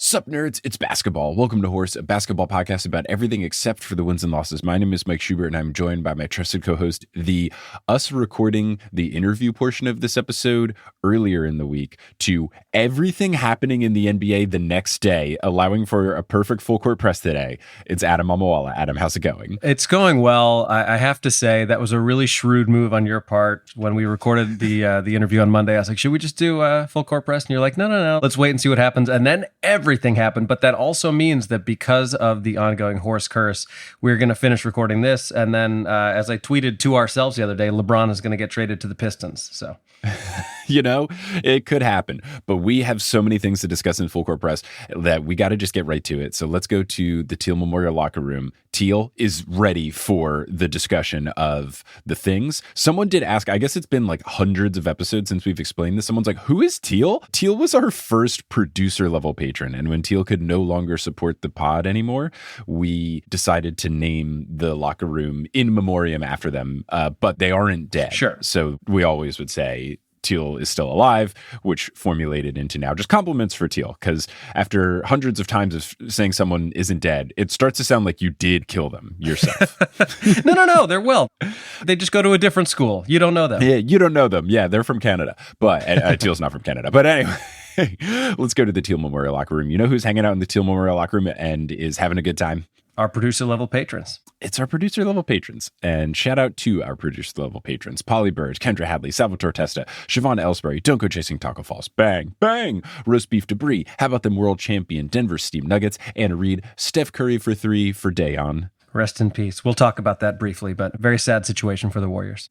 Sup, nerds? It's basketball. Welcome to Horse, a basketball podcast about everything except for the wins and losses. My name is Mike Schubert, and I'm joined by my trusted co-host. Us recording the interview portion of this episode earlier in the week to everything happening in the NBA the next day, allowing for a perfect full court press today. It's Adam Amawala. Adam, how's it going? It's going well. I have to say that was a really shrewd move on your part. When we recorded the interview on Monday, I was like, should we just do a full court press? And you're like, no. Let's wait and see what happens. And then everything happened. But that also means that because of the ongoing horse curse, we're going to finish recording this. And then as I tweeted to ourselves the other day, LeBron is going to get traded to the Pistons. So... You know, it could happen, but we have so many things to discuss in Full Court Press that we got to just get right to it. So let's go to the Teal Memorial locker room. Teal is ready for the discussion of the things. Someone did ask, I guess it's been like hundreds of episodes since we've explained this. Someone's like, who is Teal? Teal was our first producer level patron. And when Teal could no longer support the pod anymore, we decided to name the locker room in memoriam after them. But they aren't dead. Sure. So we always would say, Teal is still alive, which formulated into now just compliments for Teal, because after hundreds of times of saying someone isn't dead, it starts to sound like you did kill them yourself. No, they're well. They just go to a different school. You don't know them. Yeah, you don't know them. Yeah, they're from Canada, but Teal's not from Canada. But anyway, let's go to the Teal Memorial locker room. You know who's hanging out in the Teal Memorial locker room and is having a good time? Our producer-level patrons. It's our producer-level patrons. And shout out to our producer-level patrons. Polly Bird, Kendra Hadley, Salvatore Testa, Siobhan Ellsbury, Don't Go Chasing Taco Falls, Bang, Bang, Roast Beef Debris, How About Them World Champion, Denver Steam Nuggets, Anna Reed, Steph Curry for 3 for Dayon. Rest in peace. We'll talk about that briefly, but very sad situation for the Warriors.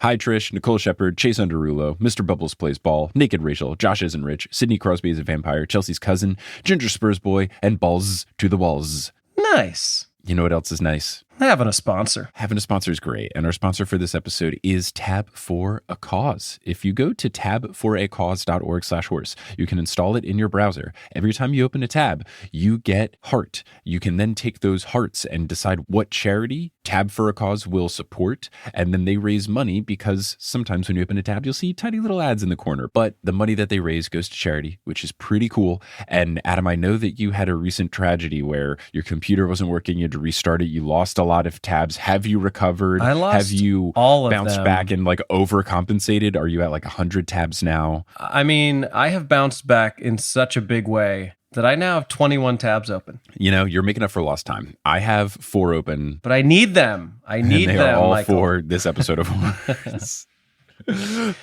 Hi, Trish, Nicole Shepard, Chase Underulo, Mr. Bubbles Plays Ball, Naked Rachel, Josh Isn't Rich, Sidney Crosby is a Vampire, Chelsea's Cousin, Ginger Spurs Boy, and Balls to the Walls. Nice. You know what else is nice? Having a sponsor. Having a sponsor is great. And our sponsor for this episode is Tab for a Cause. If you go to tabforacause.org/horse, you can install it in your browser. Every time you open a tab, you get heart. You can then take those hearts and decide what charity Tab for a Cause will support. And then they raise money, because sometimes when you open a tab, you'll see tiny little ads in the corner. But the money that they raise goes to charity, which is pretty cool. And Adam, I know that you had a recent tragedy where your computer wasn't working. You had to restart it. You lost a lot of tabs. Have you recovered? I lost Have you all of bounced them. back and like overcompensated? Are you at like 100 tabs now? I mean, I have bounced back in such a big way that I now have 21 tabs open. You know, you're making up for lost time. I have 4 open. But I need them. I need and they them, are all Michael. for this episode of Horse.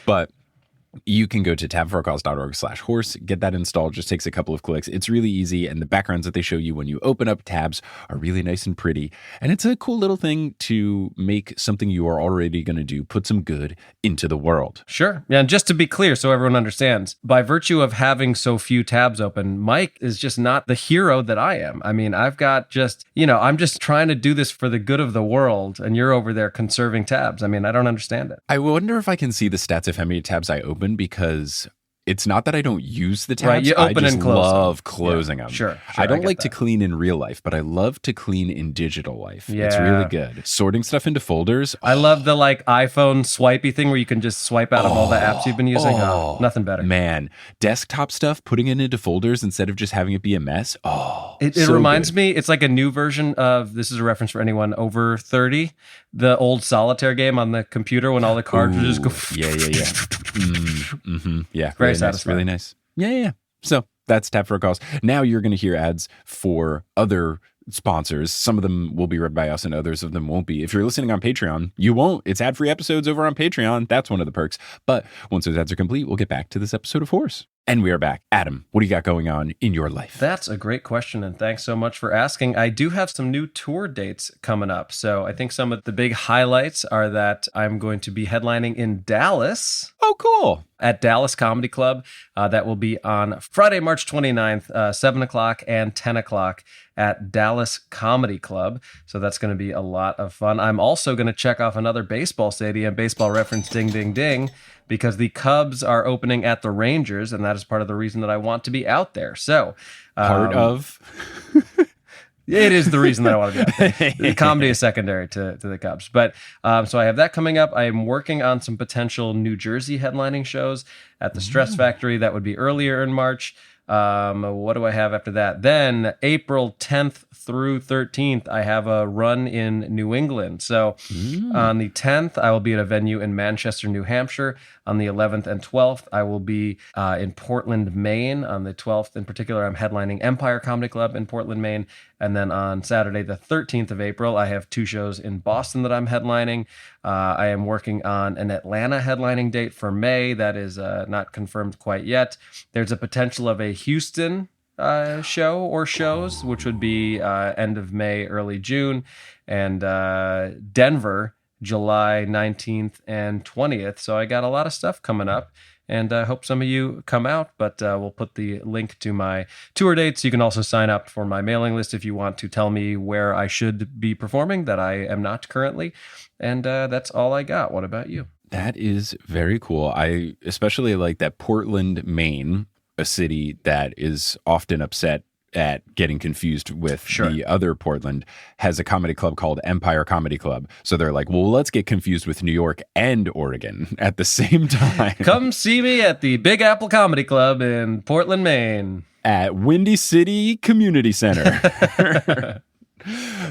But you can go to tabforacause.org/horse, get that installed. Just takes a couple of clicks. It's really easy. And the backgrounds that they show you when you open up tabs are really nice and pretty. And it's a cool little thing to make something you are already going to do, put some good into the world. Sure. Yeah, and just to be clear, so everyone understands, by virtue of having so few tabs open, Mike is just not the hero that I am. I mean, I've got just, I'm just trying to do this for the good of the world, and you're over there conserving tabs. I mean, I don't understand it. I wonder if I can see the stats of how many tabs I open, because it's not that I don't use the tabs. Right, you open I just and close love them. closing them. Sure, I don't get like that. to clean in real life, but I love to clean in digital life. Yeah. It's really good. Sorting stuff into folders. I love the iPhone swipey thing where you can just swipe out of all the apps you've been using. Nothing better. Man, desktop stuff, putting it into folders instead of just having it be a mess. It so reminds good. me, it's like a new version of, this is a reference for anyone over 30, the old solitaire game on the computer when all the cartridges go. Yeah. Yeah, Very really nice, satisfying. really nice. Yeah. So that's Tab for a Cause. Now you're going to hear ads for other sponsors. Some of them will be read by us and others of them won't be. If you're listening on Patreon, you won't. It's ad-free episodes over on Patreon. That's one of the perks. But once those ads are complete, we'll get back to this episode of Horse. And we are back. Adam, what do you got going on in your life? That's a great question, and thanks so much for asking. I do have some new tour dates coming up. So I think some of the big highlights are that I'm going to be headlining in Dallas. Oh, cool. At Dallas Comedy Club. That will be on Friday, March 29th, 7 o'clock and 10 o'clock at Dallas Comedy Club. So that's going to be a lot of fun. I'm also going to check off another baseball stadium, baseball reference, ding, ding, ding, because the Cubs are opening at the Rangers, and that is part of the reason that I want to be out there. So, Part of? It is the reason that I want to be out there. The comedy is secondary to the Cubs. But so I have that coming up. I am working on some potential New Jersey headlining shows at the Stress Factory. That would be earlier in March. What do I have after that? Then April 10th through 13th, I have a run in New England. So on the 10th, I will be at a venue in Manchester, New Hampshire. On the 11th and 12th, I will be in Portland, Maine. On the 12th in particular, I'm headlining Empire Comedy Club in Portland, Maine. And then on Saturday, the 13th of April, I have 2 shows in Boston that I'm headlining. I am working on an Atlanta headlining date for May. That is not confirmed quite yet. There's a potential of a Houston show or shows, which would be end of May, early June. And Denver, July 19th and 20th. So I got a lot of stuff coming up. And I hope some of you come out, but we'll put the link to my tour dates. You can also sign up for my mailing list if you want to tell me where I should be performing that I am not currently. And that's all I got. What about you? That is very cool. I especially like that Portland, Maine, a city that is often upset at getting confused with the other Portland, has a comedy club called Empire Comedy Club. So they're like, well, let's get confused with New York and Oregon at the same time. Come see me at the Big Apple Comedy Club in Portland, Maine. At Windy City Community Center.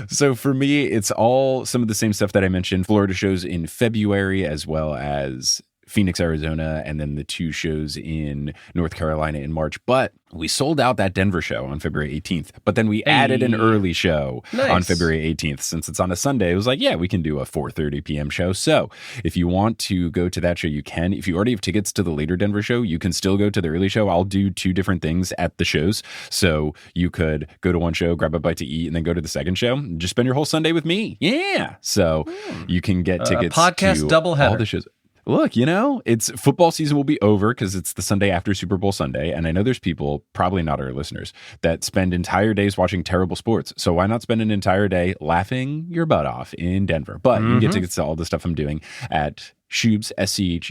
So for me, it's all some of the same stuff that I mentioned. Florida shows in February, as well as Phoenix, Arizona, and then the 2 shows in North Carolina in March. But we sold out that Denver show on February 18th. But then we added an early show on February 18th. Since it's on a Sunday, it was like, yeah, we can do a 4:30 p.m. show. So if you want to go to that show, you can. If you already have tickets to the later Denver show, you can still go to the early show. I'll do 2 different things at the shows. So you could go to one show, grab a bite to eat, and then go to the second show. And just spend your whole Sunday with me. Yeah. So you can get tickets podcast to doubleheader. All the shows. Look, it's football season will be over because it's the Sunday after Super Bowl Sunday. And I know there's people, probably not our listeners, that spend entire days watching terrible sports. So why not spend an entire day laughing your butt off in Denver? But you can get tickets to all the stuff I'm doing at Schubs, schub.es/tour.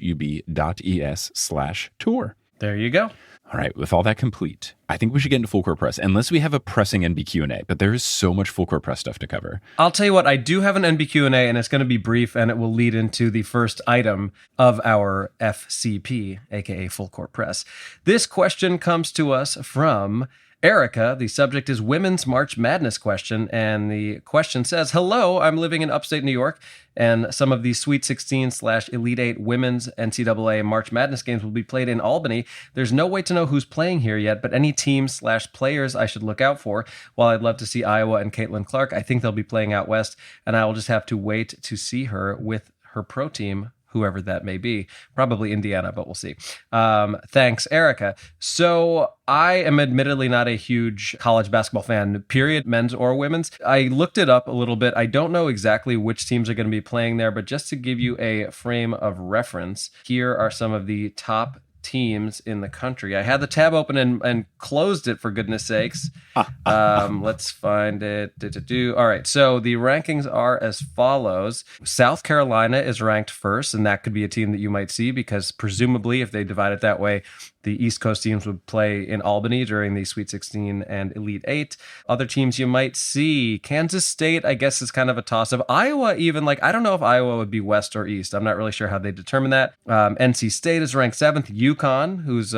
There you go. All right, with all that complete, I think we should get into full court press, unless we have a pressing NBQ&A, but there is so much full court press stuff to cover. I'll tell you what, I do have an NBQ&A, and it's going to be brief, and it will lead into the first item of our FCP, aka full court press. This question comes to us from Erica. The subject is Women's March Madness question, and the question says, hello, I'm living in upstate New York, and some of the Sweet 16/Elite 8 women's NCAA March Madness games will be played in Albany. There's no way to know who's playing here yet, but any teams/players I should look out for. While I'd love to see Iowa and Caitlin Clark, I think they'll be playing out west, and I will just have to wait to see her with her pro team, whoever that may be, probably Indiana, but we'll see. Thanks, Erica. So I am admittedly not a huge college basketball fan, period, men's or women's. I looked it up a little bit. I don't know exactly which teams are going to be playing there, but just to give you a frame of reference, here are some of the top teams in the country. I had the tab open and closed it, for goodness sakes. Let's find it. All right, so the rankings are as follows. South Carolina is ranked first, and that could be a team that you might see because presumably if they divide it that way, the East Coast teams would play in Albany during the Sweet 16 and Elite 8. Other teams you might see, Kansas State, I guess, is kind of a toss-up. Iowa even, I don't know if Iowa would be West or East. I'm not really sure how they determine that. NC State is ranked 7th. UConn, who's,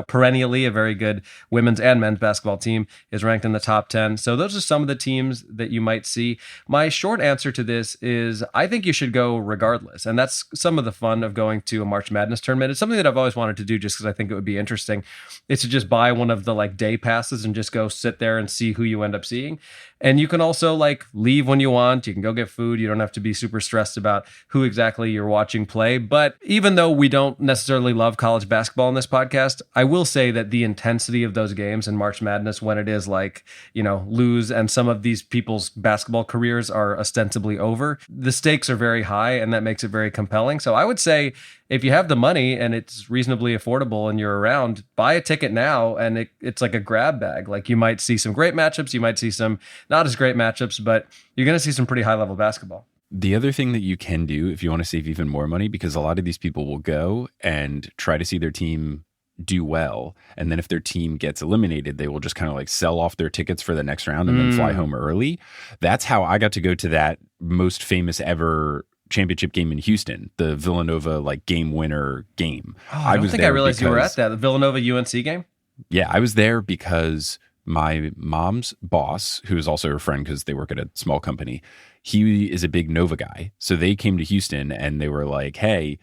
perennially a very good women's and men's basketball team, is ranked in the top 10. So those are some of the teams that you might see. My short answer to this is I think you should go regardless. And that's some of the fun of going to a March Madness tournament. It's something that I've always wanted to do just because I think it would be interesting. It's to just buy one of the day passes and just go sit there and see who you end up seeing. And you can also leave when you want. You can go get food. You don't have to be super stressed about who exactly you're watching play. But even though we don't necessarily love college basketball in this podcast, I will say that the intensity of those games in March Madness, when it is lose and some of these people's basketball careers are ostensibly over, the stakes are very high and that makes it very compelling. So I would say if you have the money and it's reasonably affordable and you're around, buy a ticket now and it's like a grab bag. You might see some great matchups, you might see some not as great matchups, but you're going to see some pretty high level basketball. The other thing that you can do if you want to save even more money, because a lot of these people will go and try to see their team do well, and then if their team gets eliminated, they will just kind of sell off their tickets for the next round and then fly home early. That's how I got to go to that most famous ever championship game in Houston, the Villanova game winner game. I don't think I realized you were at that, the Villanova UNC game. Yeah, I was there because my mom's boss, who is also her friend because they work at a small company, he is a big Nova guy. So they came to Houston and they were like, hey,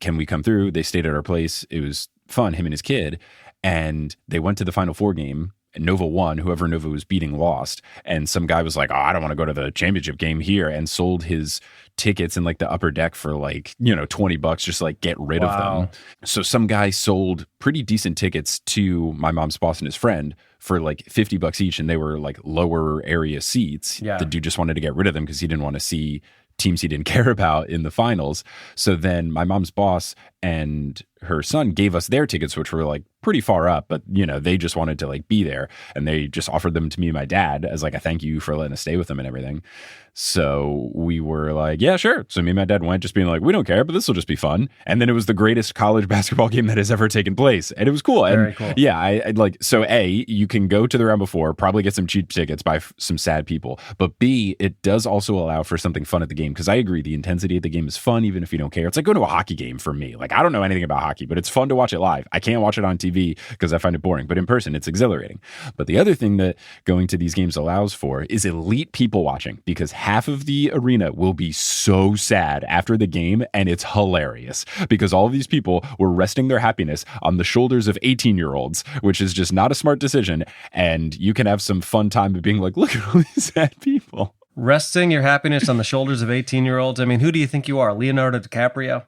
can we come through? They stayed at our place. It was fun, him and his kid. And they went to the Final Four game. And Nova won. Whoever Nova was beating lost. And some guy was like, oh, I don't want to go to the championship game here, and sold his tickets in like the upper deck for like, $20, just like get rid of them. So some guy sold pretty decent tickets to my mom's boss and his friend for like $50 each. And they were like lower area seats. Yeah. The dude just wanted to get rid of them because he didn't want to see teams he didn't care about in the finals. So then my mom's boss and her son gave us their tickets, which were like pretty far up, but they just wanted to like be there, and they just offered them to me and my dad as like a thank you for letting us stay with them and everything. So we were like, yeah, sure. So me and my dad went, just being like, we don't care, but this will just be fun. And then it was the greatest college basketball game that has ever taken place, and it was cool. Very and cool. Yeah, I like, so A, you can go to the round before, probably get some cheap tickets by some sad people, but B, it does also allow for something fun at the game, because I agree the intensity of the game is fun even if you don't care. It's like going to a hockey game for me. Like, I don't know anything about hockey, but it's fun to watch it live. I can't watch it on TV because I find it boring, but in person it's exhilarating. But the other thing that going to these games allows for is elite people watching, because half of the arena will be so sad after the game, and it's hilarious because all of these people were resting their happiness on the shoulders of 18-year-olds, which is just not a smart decision. And you can have some fun time of being like, look at all these sad people. Resting your happiness on the shoulders of 18-year-olds. I mean, who do you think you are? Leonardo DiCaprio?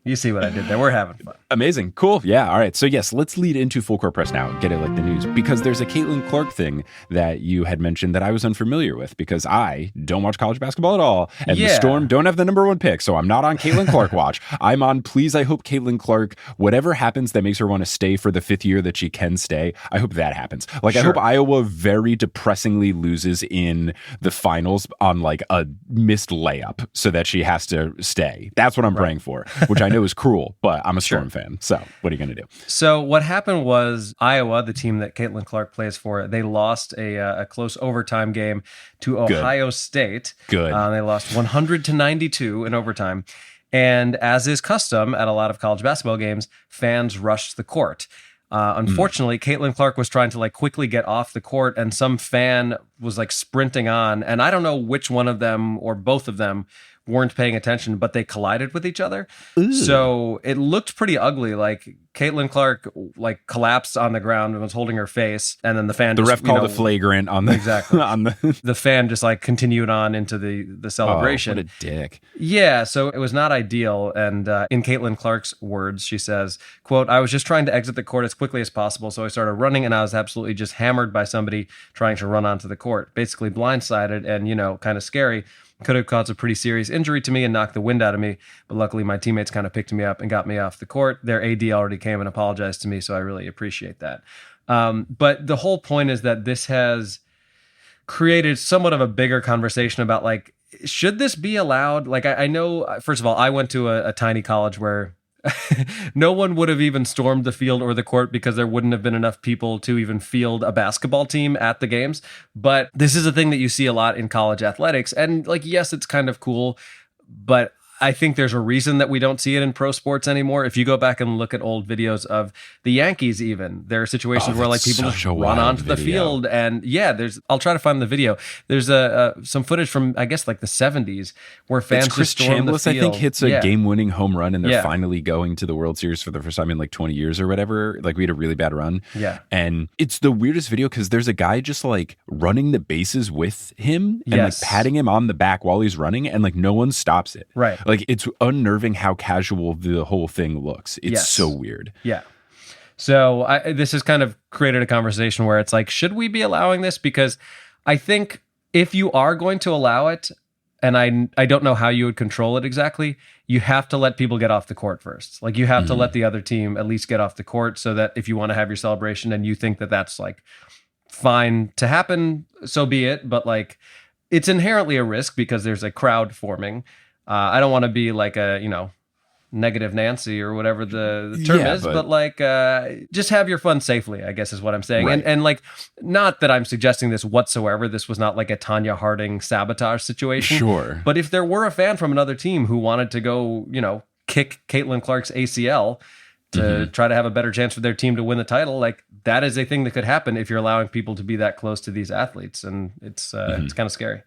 You see what I did there. We're having fun. Amazing. Cool. Yeah. All right. So yes, let's lead into Full Court Press now and get it like the news, because there's a Caitlin Clark thing that you had mentioned that I was unfamiliar with, because I don't watch college basketball at all. And the Storm don't have the number one pick. So I'm not on Caitlin Clark watch. I'm on, please, I hope Caitlin Clark, whatever happens that makes her want to stay for the 5th year that she can stay, I hope that happens. Like, sure. I hope Iowa very depressingly loses in the finals on like a missed layup so that she has to stay. That's what I'm praying for, which I know is cruel, but I'm a Storm fan. So what are you going to do? So what happened was Iowa, the team that Caitlin Clark plays for, they lost a close overtime game to Ohio State. Good. They lost 100-92 in overtime. And as is custom at a lot of college basketball games, fans rushed the court. Unfortunately, Caitlin Clark was trying to like quickly get off the court, and some fan was like sprinting on. And I don't know which one of them or both of them weren't paying attention, but they collided with each other. Ooh. So it looked pretty ugly. Like Caitlin Clark like collapsed on the ground and was holding her face, and then the fan ref called a flagrant on the on the fan just like continued on into the celebration. Oh, what a dick. Yeah, so it was not ideal. And in Caitlin Clark's words, she says, quote, "I was just trying to exit the court as quickly as possible, so I started running, and I was absolutely just hammered by somebody trying to run onto the court. Basically blindsided and, kind of scary. Could have caused a pretty serious injury to me and knocked the wind out of me, but luckily my teammates kind of picked me up and got me off the court. Their AD already came and apologized to me, so I really appreciate that." But the whole point is that this has created somewhat of a bigger conversation about, like, should this be allowed? Like, I know, first of all, I went to a tiny college where no one would have even stormed the field or the court because there wouldn't have been enough people to even field a basketball team at the games. But this is a thing that you see a lot in college athletics. And like, yes, it's kind of cool, but I think there's a reason that we don't see it in pro sports anymore. If you go back and look at old videos of the Yankees, even there are situations where like people just run onto the field, and I'll try to find the video. There's some footage from I guess like the 70s where fans Chris just storm the Chambliss, field. I think, hits a game-winning home run, and they're finally going to the World Series for the first time in like 20 years or whatever. Like, we had a really bad run. Yeah, and it's the weirdest video because there's a guy just like running the bases with him and like patting him on the back while he's running, and like no one stops it. Right. Like, it's unnerving how casual the whole thing looks. It's so weird. Yeah. So this has kind of created a conversation where it's like, should we be allowing this? Because I think if you are going to allow it, and I don't know how you would control it exactly, you have to let people get off the court first. Like, you have to let the other team at least get off the court, so that if you want to have your celebration and you think that that's like fine to happen, so be it. But like, it's inherently a risk because there's a crowd forming. I don't want to be like a, negative Nancy or whatever the term is, but like, just have your fun safely, I guess is what I'm saying. Right. And like, not that I'm suggesting this whatsoever. This was not like a Tanya Harding sabotage situation. Sure. But if there were a fan from another team who wanted to go, kick Caitlin Clark's ACL, to try to have a better chance for their team to win the title. Like, that is a thing that could happen if you're allowing people to be that close to these athletes. And it's kind of scary.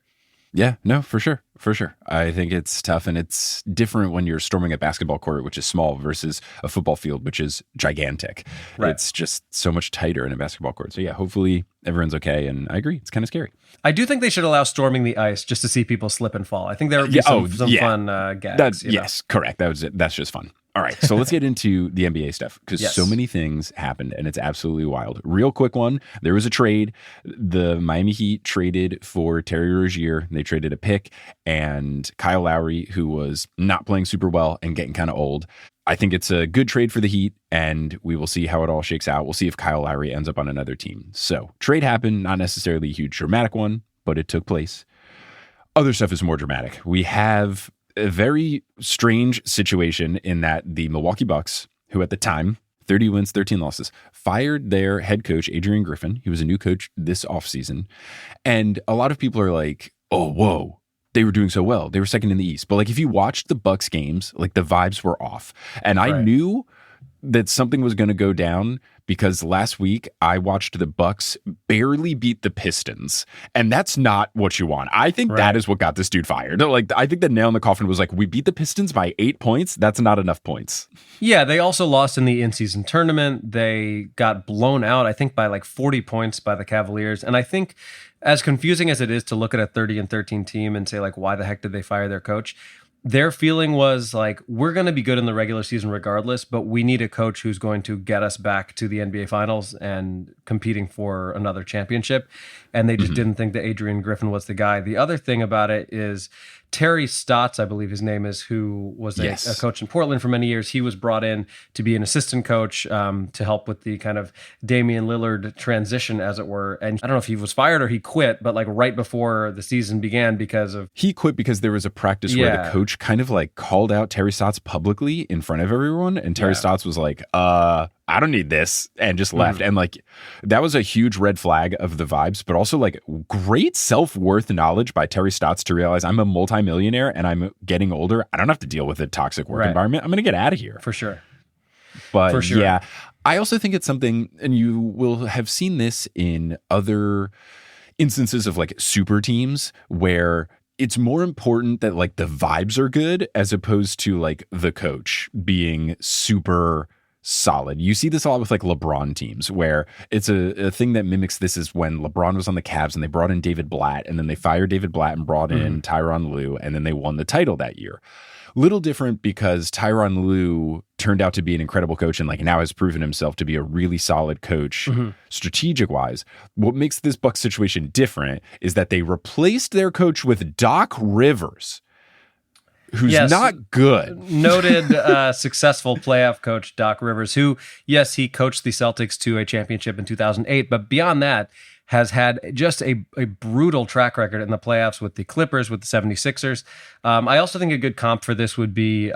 Yeah, no, for sure. For sure. I think it's tough, and it's different when you're storming a basketball court, which is small, versus a football field, which is gigantic. Right. It's just so much tighter in a basketball court. So yeah, hopefully everyone's okay. And I agree. It's kind of scary. I do think they should allow storming the ice just to see people slip and fall. I think there would be some fun gags. Yes, correct. That's just fun. All right, so let's get into the NBA stuff, because so many things happened, and it's absolutely wild. Real quick one, there was a trade. The Miami Heat traded for Terry Rozier. They traded a pick and Kyle Lowry, who was not playing super well and getting kind of old. I think it's a good trade for the Heat, and we will see how it all shakes out. We'll see if Kyle Lowry ends up on another team. So trade happened, not necessarily a huge dramatic one, but it took place. Other stuff is more dramatic. We have a very strange situation in that the Milwaukee Bucks, who at the time, 30 wins, 13 losses, fired their head coach, Adrian Griffin. He was a new coach this offseason. And a lot of people are like, oh, whoa, they were doing so well. They were second in the East. But like, if you watched the Bucks games, like, the vibes were off. And I knew that something was going to go down, because last week I watched the Bucks barely beat the Pistons, and that's not what you want. I think that is what got this dude fired. Like, I think the nail in the coffin was like, we beat the Pistons by 8 points. That's not enough points. Yeah, they also lost in the in-season tournament. They got blown out, I think, by like 40 points by the Cavaliers. And I think, as confusing as it is to look at a 30-13 team and say, like, why the heck did they fire their coach? Their feeling was like, we're going to be good in the regular season regardless, but we need a coach who's going to get us back to the NBA Finals and competing for another championship. And they just didn't think that Adrian Griffin was the guy. The other thing about it is Terry Stotts, I believe his name is, who was a coach in Portland for many years. He was brought in to be an assistant coach to help with the kind of Damian Lillard transition, as it were. And I don't know if he was fired or he quit, but like right before the season began because of... He quit because there was a practice where the coach kind of like called out Terry Stotts publicly in front of everyone. And Terry Stotts was like, I don't need this, and just left. And like, that was a huge red flag of the vibes, but also like great self-worth knowledge by Terry Stotts to realize, I'm a multimillionaire and I'm getting older. I don't have to deal with a toxic work environment. I'm going to get out of here. For sure. But yeah, I also think it's something, and you will have seen this in other instances of like super teams, where it's more important that like the vibes are good as opposed to like the coach being super solid. You see this a lot with like LeBron teams, where it's a thing that mimics this is when LeBron was on the Cavs and they brought in David Blatt, and then they fired David Blatt and brought in Tyronn Lue, and then they won the title that year. Little different because Tyronn Lue turned out to be an incredible coach and like now has proven himself to be a really solid coach strategic wise. What makes this Bucks situation different is that they replaced their coach with Doc Rivers, who's not good. Noted successful playoff coach Doc Rivers, who, yes, he coached the Celtics to a championship in 2008, but beyond that has had just a brutal track record in the playoffs with the Clippers, with the 76ers. I also think a good comp for this would be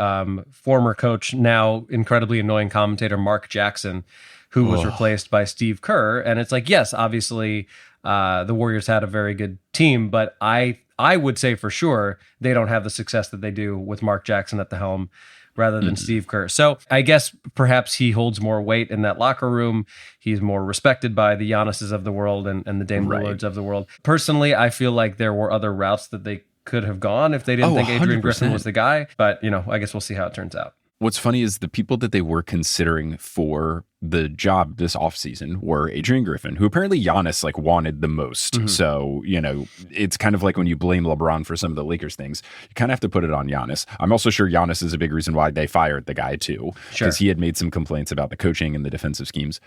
former coach, now incredibly annoying commentator Mark Jackson, who was replaced by Steve Kerr. And it's like, yes, obviously the Warriors had a very good team, but I would say for sure they don't have the success that they do with Mark Jackson at the helm rather than Steve Kerr. So I guess perhaps he holds more weight in that locker room. He's more respected by the Giannis's of the world and the Dame Lillards of the world. Personally, I feel like there were other routes that they could have gone if they didn't think Adrian 100%. Griffin was the guy. But, you know, I guess we'll see how it turns out. What's funny is the people that they were considering for the job this offseason were Adrian Griffin, who apparently Giannis like wanted the most. So, you know, it's kind of like when you blame LeBron for some of the Lakers things, you kind of have to put it on Giannis. I'm also sure Giannis is a big reason why they fired the guy too, because he had made some complaints about the coaching and the defensive schemes.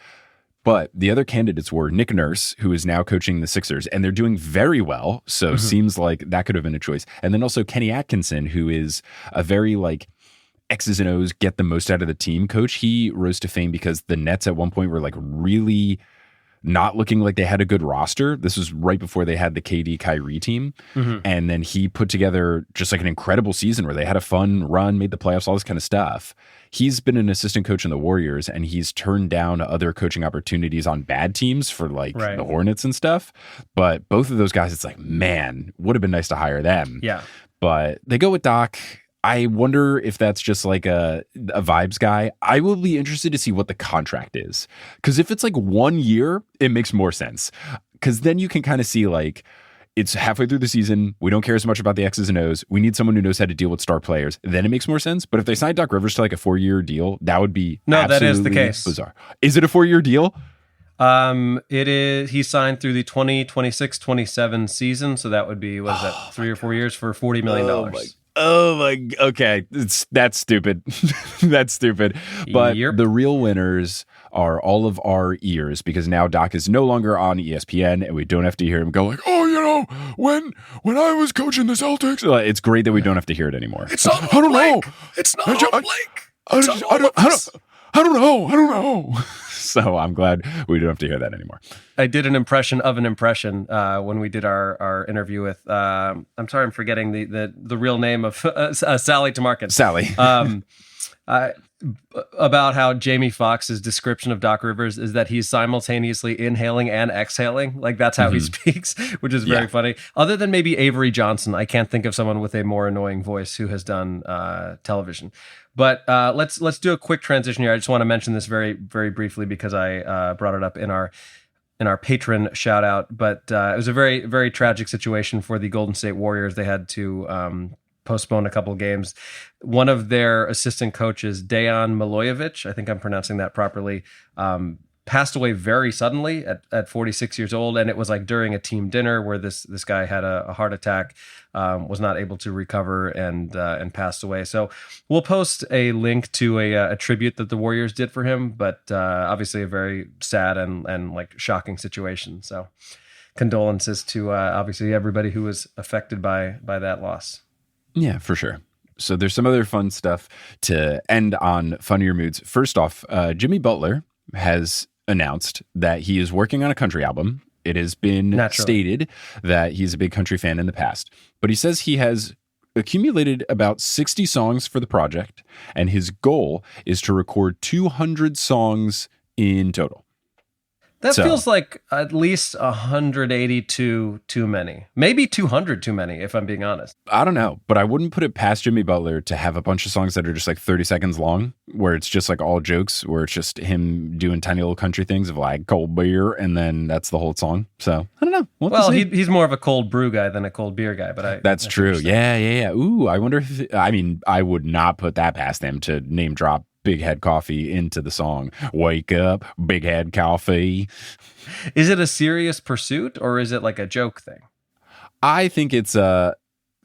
But the other candidates were Nick Nurse, who is now coaching the Sixers, and they're doing very well. So seems like that could have been a choice. And then also Kenny Atkinson, who is a very like X's and O's, get the most out of the team coach. He rose to fame because the Nets at one point were like really not looking like they had a good roster. This was right before they had the KD Kyrie team. And then he put together just like an incredible season where they had a fun run, made the playoffs, all this kind of stuff. He's been an assistant coach in the Warriors, and he's turned down other coaching opportunities on bad teams for like the Hornets and stuff. But both of those guys, it's like, man, would have been nice to hire them. Yeah. But they go with Doc. I wonder if that's just like a vibes guy. I will be interested to see what the contract is. Because if it's like 1 year, it makes more sense. Because then you can kind of see like, it's halfway through the season. We don't care as much about the X's and O's. We need someone who knows how to deal with star players. Then it makes more sense. But if they signed Doc Rivers to like a 4-year deal, that would be that is the case. Bizarre. Is it a 4-year deal? It is. He signed through the 2026-27 season, so that would be, what is that, 3 or 4 years for $40 million. Oh my, okay. That's stupid. That's stupid. But the real winners are all of our ears, because now Doc is no longer on ESPN and we don't have to hear him go like, oh, you know, when I was coaching the Celtics. It's great that we don't have to hear it anymore. It's not I don't know. It's not on Blake. I don't know. So I'm glad we don't have to hear that anymore. I did an impression of an impression when we did our interview with, I'm sorry, I'm forgetting the real name of Sally Tamarkin. Sally. About how Jamie Foxx's description of Doc Rivers is that he's simultaneously inhaling and exhaling. Like, that's how he speaks, which is very funny. Other than maybe Avery Johnson, I can't think of someone with a more annoying voice who has done television. But let's do a quick transition here. I just want to mention this very, very briefly because I brought it up in our patron shout out. But it was a very, very tragic situation for the Golden State Warriors. They had to postpone a couple games. One of their assistant coaches, Dejan Milojevic, I think I'm pronouncing that properly, passed away very suddenly at 46 years old. And it was like during a team dinner where this guy had a heart attack, was not able to recover and passed away. So we'll post a link to a tribute that the Warriors did for him, but obviously a very sad and like shocking situation. So condolences to obviously everybody who was affected by that loss. Yeah, for sure. So there's some other fun stuff to end on funnier moods. First off, Jimmy Butler has announced that he is working on a country album. It has been stated that he's a big country fan in the past, but he says he has accumulated about 60 songs for the project, and his goal is to record 200 songs in total. That feels like at least 182 too many. Maybe 200 too many, if I'm being honest. I don't know, but I wouldn't put it past Jimmy Butler to have a bunch of songs that are just like 30 seconds long, where it's just like all jokes, where it's just him doing tiny little country things of like cold beer, and then that's the whole song. So I don't know. Well, he's more of a cold brew guy than a cold beer guy, but that's true. Yeah. Ooh, I wonder if, I would not put that past them to name drop Big Head Coffee into the song. Wake up, Big Head Coffee. Is it a serious pursuit or is it like a joke thing? I think it's a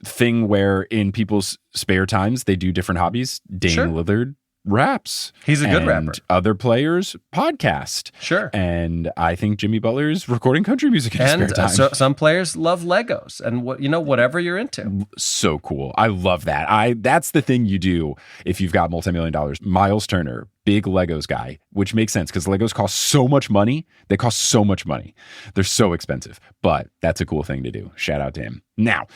thing where in people's spare times they do different hobbies. Dame Lillard raps. He's a good rapper. Other players podcast. Sure. And I think Jimmy Butler is recording country music in his spare time. So some players love Legos and whatever you're into. So cool. I love that. That's the thing you do if you've got multi-million dollars. Miles Turner, big Legos guy, which makes sense because Legos cost so much money. They cost so much money. They're so expensive, but that's a cool thing to do. Shout out to him. Now,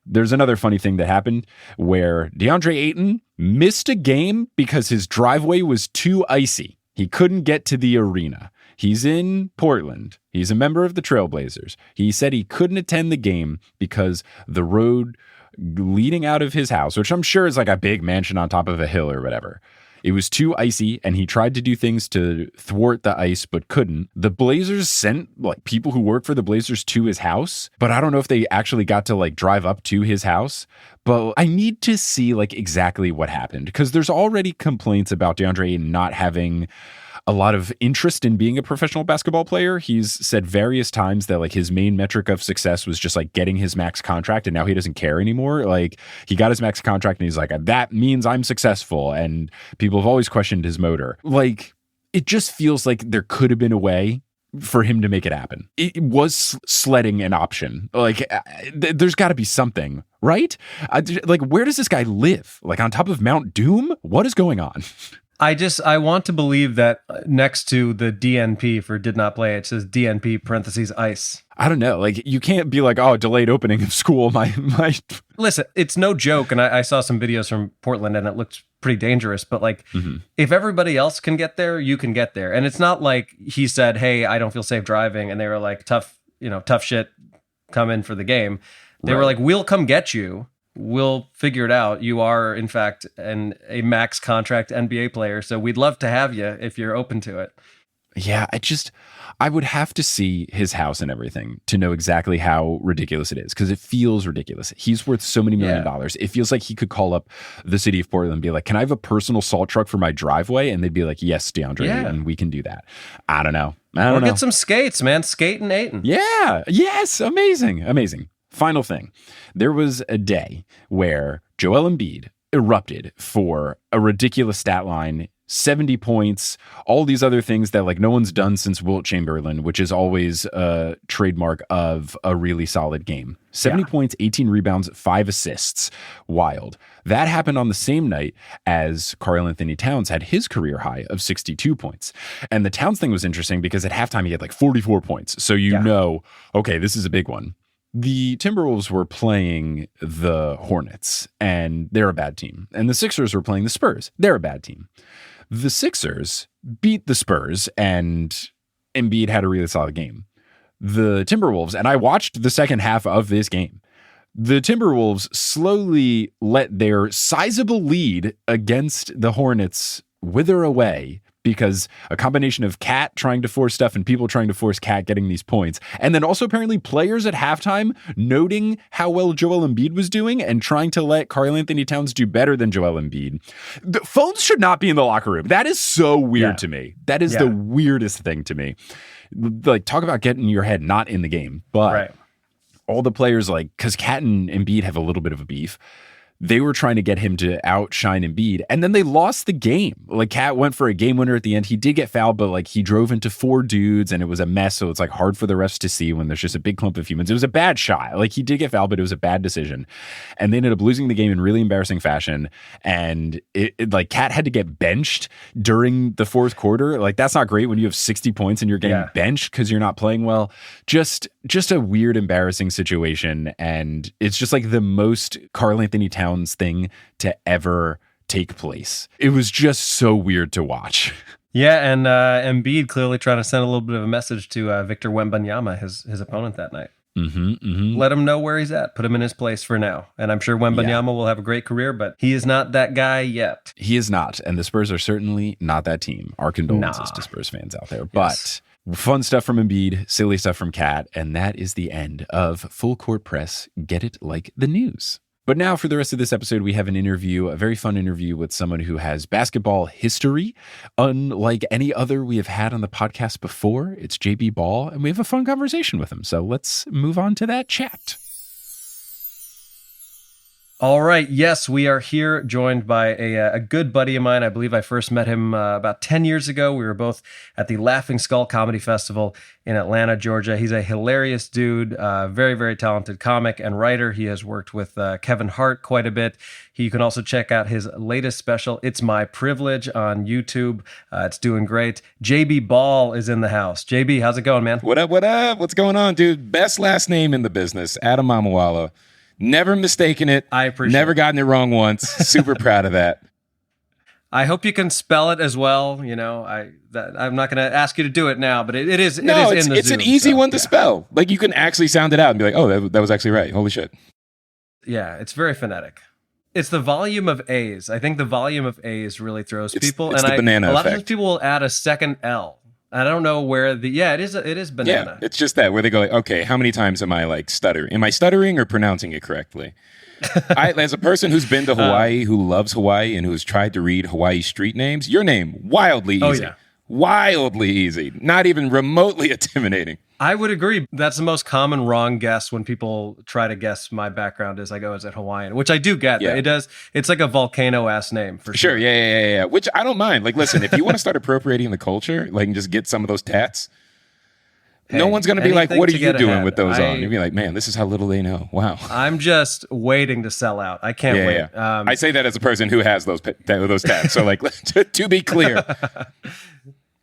there's another funny thing that happened where Deandre Ayton missed a game because his driveway was too icy. He couldn't get to the arena. He's in Portland. He's a member of the Trailblazers. He said he couldn't attend the game because the road leading out of his house, which I'm sure is like a big mansion on top of a hill or whatever, it was too icy, and he tried to do things to thwart the ice, but couldn't. The Blazers sent like people who work for the Blazers to his house, but I don't know if they actually got to like drive up to his house. But I need to see like exactly what happened, because there's already complaints about DeAndre Ayton not having a lot of interest in being a professional basketball player. He's said various times that like his main metric of success was just like getting his max contract, and now he doesn't care anymore. Like he got his max contract and he's like, that means I'm successful. And people have always questioned his motor. Like it just feels like there could have been a way for him to make it happen. It was sledding an option. Like there's got to be something, right? Like where does this guy live? Like on top of Mount Doom? What is going on? I want to believe that next to the DNP for did not play, it says DNP parentheses ice. I don't know. Like you can't be like, oh, delayed opening of school. My. Listen, it's no joke. And I saw some videos from Portland and it looked pretty dangerous, but like if everybody else can get there, you can get there. And it's not like he said, hey, I don't feel safe driving. And they were like, tough shit, come in for the game. They were like, we'll come get you. we'll figure it out. You are, in fact, a max contract NBA player, so we'd love to have you if you're open to it. Yeah, I would have to see his house and everything to know exactly how ridiculous it is, because it feels ridiculous. He's worth so many $1 million. It feels like he could call up the city of Portland and be like, can I have a personal salt truck for my driveway? And they'd be like, yes, Deandre, and we can do that. I don't know. Or get some skates, man. Skate and Ayton. Yeah. Yes. Amazing. Final thing. There was a day where Joel Embiid erupted for a ridiculous stat line, 70 points, all these other things that like no one's done since Wilt Chamberlain, which is always a trademark of a really solid game. 70 points, 18 rebounds, 5 assists. Wild. That happened on the same night as Karl-Anthony Towns had his career high of 62 points. And the Towns thing was interesting because at halftime he had like 44 points. So you know, okay, this is a big one. The Timberwolves were playing the Hornets, and they're a bad team. And the Sixers were playing the Spurs. They're a bad team. The Sixers beat the Spurs, and Embiid had a really solid game. The Timberwolves, and I watched the second half of this game, the Timberwolves slowly let their sizable lead against the Hornets wither away because a combination of Cat trying to force stuff and people trying to force Cat getting these points. And then also apparently players at halftime noting how well Joel Embiid was doing and trying to let Karl-Anthony Towns do better than Joel Embiid. The phones should not be in the locker room. That is so weird to me. That is the weirdest thing to me. Like, talk about getting your head not in the game. But all the players, like, because Cat and Embiid have a little bit of a beef, they were trying to get him to outshine Embiid, and then they lost the game. Like, Cat went for a game winner at the end. He did get fouled, but like he drove into 4 dudes, and it was a mess. So it's like hard for the refs to see when there's just a big clump of humans. It was a bad shot. Like, he did get fouled, but it was a bad decision, and they ended up losing the game in really embarrassing fashion. And it like Cat had to get benched during the fourth quarter. Like, that's not great when you have 60 points and you're getting benched because you're not playing well. Just a weird, embarrassing situation, and it's just like the most Karl-Anthony Towns thing to ever take place. It was just so weird to watch. Yeah, and Embiid clearly trying to send a little bit of a message to Victor Wembanyama, his opponent that night. Let him know where he's at. Put him in his place for now. And I'm sure Wembanyama will have a great career, but he is not that guy yet. He is not. And the Spurs are certainly not that team. Our condolences to Spurs fans out there. But fun stuff from Embiid, silly stuff from Cat, and that is the end of Full Court Press. Get it like the news. But now for the rest of this episode, we have an interview, a very fun interview with someone who has basketball history, unlike any other we have had on the podcast before. It's JB Ball, and we have a fun conversation with him. So let's move on to that chat. All right. Yes, we are here joined by a good buddy of mine. I believe I first met him about 10 years ago. We were both at the Laughing Skull Comedy Festival in Atlanta, Georgia. He's a hilarious dude, very, very talented comic and writer. He has worked with Kevin Hart quite a bit. You can also check out his latest special, It's My Privilege, on YouTube. It's doing great. JB Ball is in the house. JB, how's it going, man? What up, what up? What's going on, dude? Best last name in the business, Adam Mamawala. Never mistaken it. I appreciate Never gotten it wrong once. Super proud of that. I hope you can spell it as well. You know, I'm not going to ask you to do it now, but it is. No, it is in the it's Zoom, an easy one to spell. Like, you can actually sound it out and be like, oh, that was actually right. Holy shit. Yeah, it's very phonetic. It's the volume of A's. I think the volume of A's really throws people. It's the banana a lot effect. of times people will add a second L. I don't know where it is banana. Yeah, it's just that where they go like, okay, how many times am I like stuttering? Am I stuttering or pronouncing it correctly? As a person who's been to Hawaii, who loves Hawaii and who's tried to read Hawaii street names, your name, wildly easy. Oh, yeah. Wildly easy. Not even remotely intimidating. I would agree. That's the most common wrong guess when people try to guess my background is like, oh, is it Hawaiian? Which I do get. Yeah. It does. It's like a Volcano-Ass name for sure. Sure, yeah. Which I don't mind. Like, listen, if you want to start appropriating the culture, like, and just get some of those tats, no one's going to be like, what are you doing with those on? You'd be like, man, this is how little they know. Wow. I'm just waiting to sell out. I can't wait. Yeah. I say that as a person who has those tats. So, like, to be clear.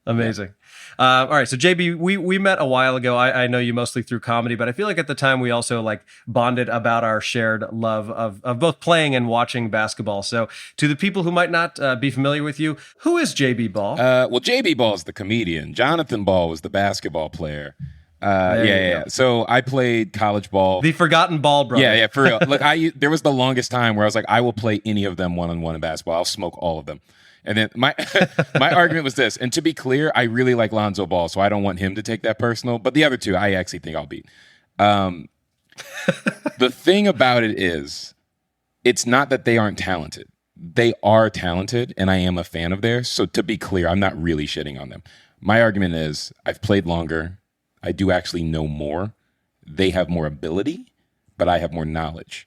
Amazing. All right, so JB, we met a while ago. I know you mostly through comedy, but I feel like at the time we also like bonded about our shared love of both playing and watching basketball. So to the people who might not be familiar with you, who is JB Ball? Well, JB Ball is the comedian. Jonathan Ball was the basketball player. Yeah. So I played college ball. The forgotten ball brother. Yeah, for real. Look, there was the longest time where I was like, I will play any of them one-on-one in basketball. I'll smoke all of them. And then my argument was this. And to be clear, I really like Lonzo Ball, so I don't want him to take that personal. But the other two, I actually think I'll beat. The thing about it is, it's not that they aren't talented. They are talented, and I am a fan of theirs. So to be clear, I'm not really shitting on them. My argument is, I've played longer. I do actually know more. They have more ability, but I have more knowledge.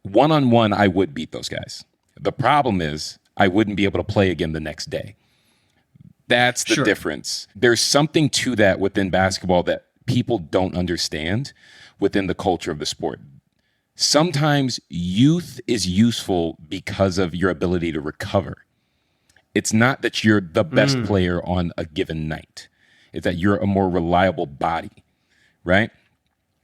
One-on-one, I would beat those guys. The problem is, I wouldn't be able to play again the next day. That's the difference. There's something to that within basketball that people don't understand within the culture of the sport. Sometimes youth is useful because of your ability to recover. It's not that you're the best player on a given night. It's that you're a more reliable body, right?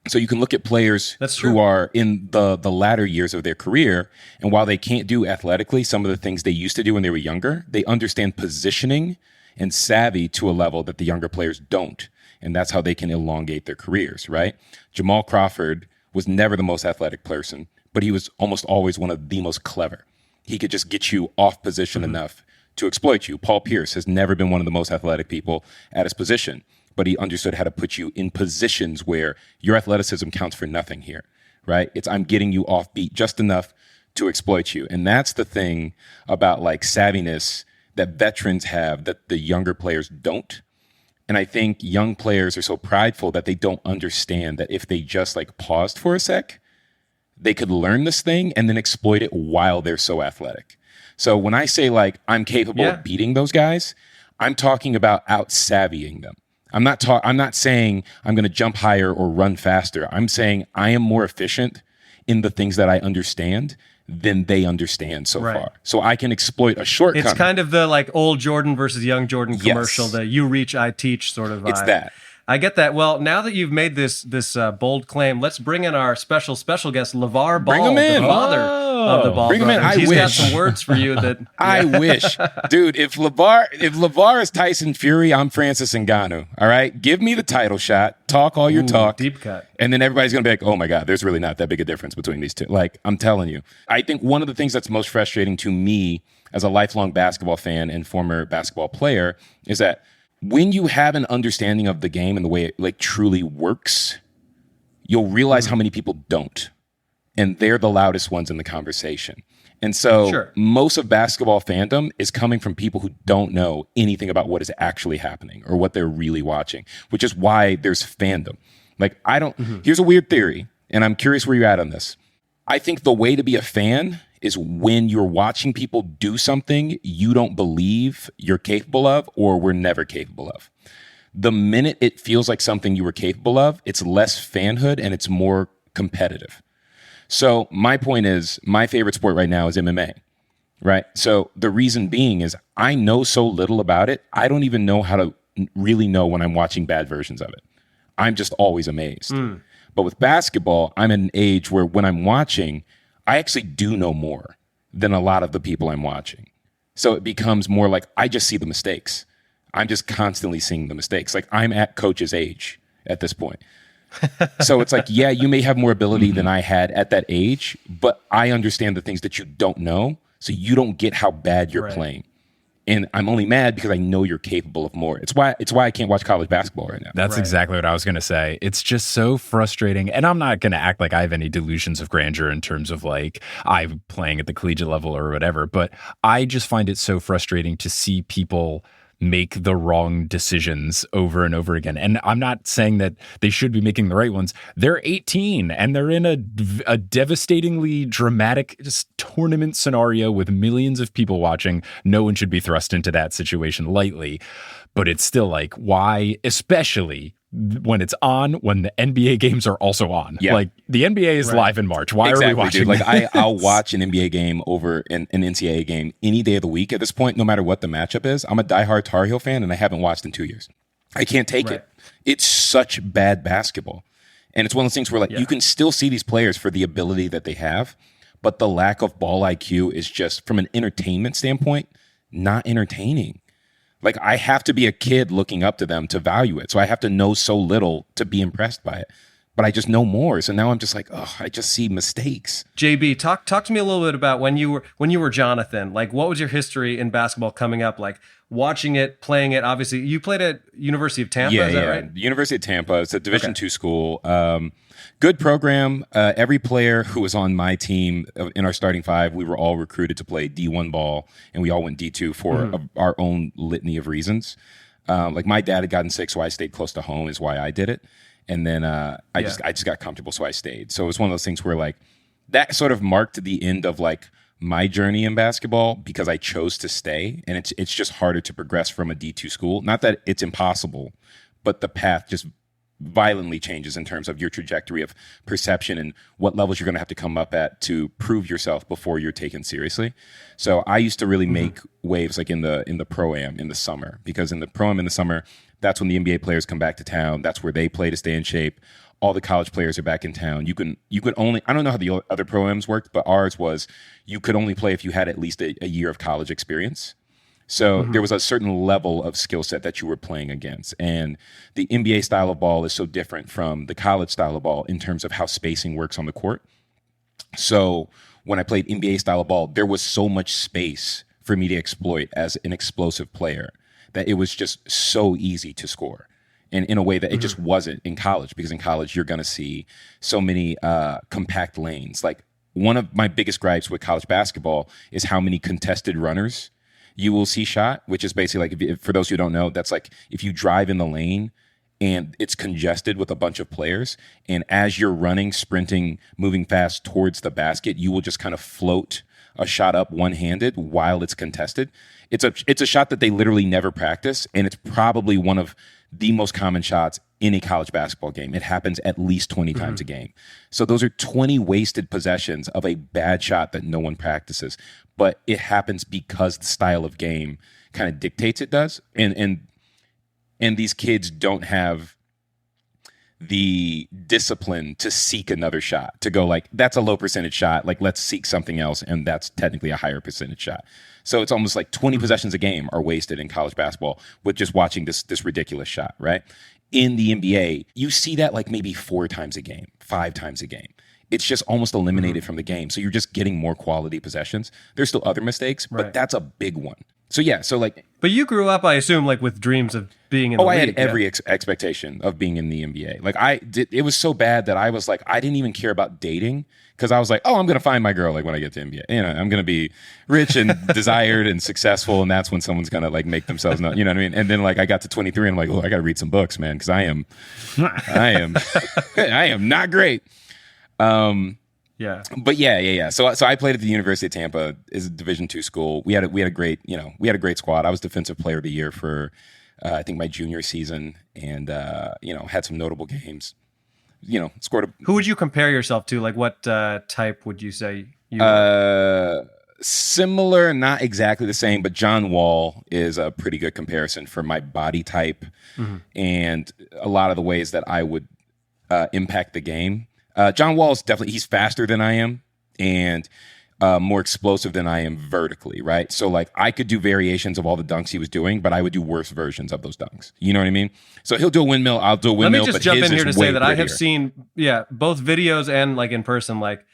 So you can look at players who are in the latter years of their career, and while they can't do athletically some of the things they used to do when they were younger, they understand positioning and savvy to a level that the younger players don't. And that's how they can elongate their careers, right? Jamal Crawford was never the most athletic person, but he was almost always one of the most clever. He could just get you off position enough to exploit you. Paul Pierce has never been one of the most athletic people at his position, but he understood how to put you in positions where your athleticism counts for nothing here, right? It's I'm getting you off beat just enough to exploit you. And that's the thing about like savviness that veterans have that the younger players don't. And I think young players are so prideful that they don't understand that if they just like paused for a sec, they could learn this thing and then exploit it while they're so athletic. So when I say like I'm capable of beating those guys, I'm talking about out-savvying them. I'm not saying I'm going to jump higher or run faster. I'm saying I am more efficient in the things that I understand than they understand so far. So I can exploit a shortcoming. It's kind of the like old Jordan versus young Jordan commercial, the you reach, I teach sort of vibe. It's that. I get that. Well, now that you've made this bold claim, let's bring in our special guest, LeVar Ball, the father of the Ball Bring him in. brothers. He's got some words for you that I wish. Dude, if LeVar is Tyson Fury, I'm Francis Ngannou. All right? Give me the title shot. Talk all your talk. Deep cut. And then everybody's going to be like, oh my God, there's really not that big a difference between these two. Like, I'm telling you. I think one of the things that's most frustrating to me as a lifelong basketball fan and former basketball player is that when you have an understanding of the game and the way it like truly works, you'll realize how many people don't. And they're the loudest ones in the conversation. And so most of basketball fandom is coming from people who don't know anything about what is actually happening or what they're really watching, which is why there's fandom. Like here's a weird theory, and I'm curious where you're at on this. I think the way to be a fan is when you're watching people do something you don't believe you're capable of or were never capable of. The minute it feels like something you were capable of, it's less fanhood and it's more competitive. So my point is, my favorite sport right now is MMA, right? So the reason being is I know so little about it, I don't even know how to really know when I'm watching bad versions of it. I'm just always amazed. But with basketball, I'm at an age where when I'm watching, I actually do know more than a lot of the people I'm watching. So it becomes more like I just see the mistakes. I'm just constantly seeing the mistakes. Like I'm at coach's age at this point. So it's like, yeah, you may have more ability than I had at that age, but I understand the things that you don't know. So you don't get how bad you're playing. And I'm only mad because I know you're capable of more. It's why I can't watch college basketball right now. That's exactly what I was going to say. It's just so frustrating. And I'm not going to act like I have any delusions of grandeur in terms of like I'm playing at the collegiate level or whatever. But I just find it so frustrating to see people make the wrong decisions over and over again. And I'm not saying that they should be making the right ones. They're 18 and they're in a devastatingly dramatic tournament scenario with millions of people watching. No one should be thrust into that situation lightly. But it's still like, why, especially when it's on, when the NBA games are also on. Yeah. Like the NBA is live in March. Why are we watching dude. Like I'll watch an NBA game over an NCAA game any day of the week at this point, no matter what the matchup is. I'm a diehard Tar Heel fan and I haven't watched in 2 years. I can't take it. It's such bad basketball. And it's one of those things where like you can still see these players for the ability that they have, but the lack of ball IQ is just from an entertainment standpoint, not entertaining. Like I have to be a kid looking up to them to value it. So I have to know so little to be impressed by it. But I just know more. So now I'm just like, oh, I just see mistakes. JB, talk to me a little bit about when you were Jonathan. Like, what was your history in basketball coming up? Like, watching it, playing it. Obviously, you played at University of Tampa. Is that right? University of Tampa. It's a Division II school. Good program. Every player who was on my team in our starting five, we were all recruited to play D1 ball, and we all went D2 for our own litany of reasons. Like my dad had gotten sick, so I stayed close to home. Is why I did it. And then I just got comfortable, so I stayed. So it was one of those things where like that sort of marked the end of like my journey in basketball because I chose to stay, and it's just harder to progress from a D2 school. Not that it's impossible, but the path just violently changes in terms of your trajectory of perception and what levels you're going to have to come up at to prove yourself before you're taken seriously. So I used to really make waves like in the pro-am in the summer, because in the pro-am in the summer, that's when the NBA players come back to town. That's where they play to stay in shape. All the college players are back in town. You could only, I don't know how the other pro-ams worked, but ours was you could only play if you had at least a year of college experience. So there was a certain level of skill set that you were playing against. And the NBA style of ball is so different from the college style of ball in terms of how spacing works on the court. So when I played NBA style of ball, there was so much space for me to exploit as an explosive player that it was just so easy to score. And in a way that it just wasn't in college, because in college, you're going to see so many compact lanes. Like one of my biggest gripes with college basketball is how many contested runners you will see shot, which is basically like, if for those who don't know, that's like if you drive in the lane and it's congested with a bunch of players, and as you're running, sprinting, moving fast towards the basket, you will just kind of float a shot up one-handed while it's contested. It's a shot that they literally never practice, and it's probably one of the most common shots in a college basketball game. It happens at least 20 times a game. So those are 20 wasted possessions of a bad shot that no one practices. But it happens because the style of game kind of dictates it does. And these kids don't have the discipline to seek another shot, to go like, that's a low percentage shot, like let's seek something else, and that's technically a higher percentage shot. So it's almost like 20 possessions a game are wasted in college basketball with just watching this ridiculous shot, right? In the NBA, you see that like maybe 4 times a game, 5 times a game. It's just almost eliminated from the game. So you're just getting more quality possessions. There's still other mistakes, but that's a big one. So yeah, so like... But you grew up, I assume, like with dreams of being in the league. I had every expectation of being in the NBA. Like it was so bad that I was like, I didn't even care about dating, because I was like, oh, I'm going to find my girl like when I get to NBA. You know, I'm going to be rich and desired and successful, and that's when someone's going to like make themselves known. You know what I mean? And then like I got to 23 and I'm like, oh, I got to read some books, man, because I am I am not great. But yeah. So I played at the University of Tampa. Is a Division II school. We had a great squad. I was Defensive Player of the Year for I think my junior season, and had some notable games. Scored a... Who would you compare yourself to? Like what type would you say you were? Similar, not exactly the same, but John Wall is a pretty good comparison for my body type and a lot of the ways that I would impact the game. John Wall is definitely, he's faster than I am and more explosive than I am vertically, right? So like I could do variations of all the dunks he was doing, but I would do worse versions of those dunks. You know what I mean? So he'll do a windmill, I'll do a windmill. Let me just jump in here to say that I have seen, both videos and like in person, like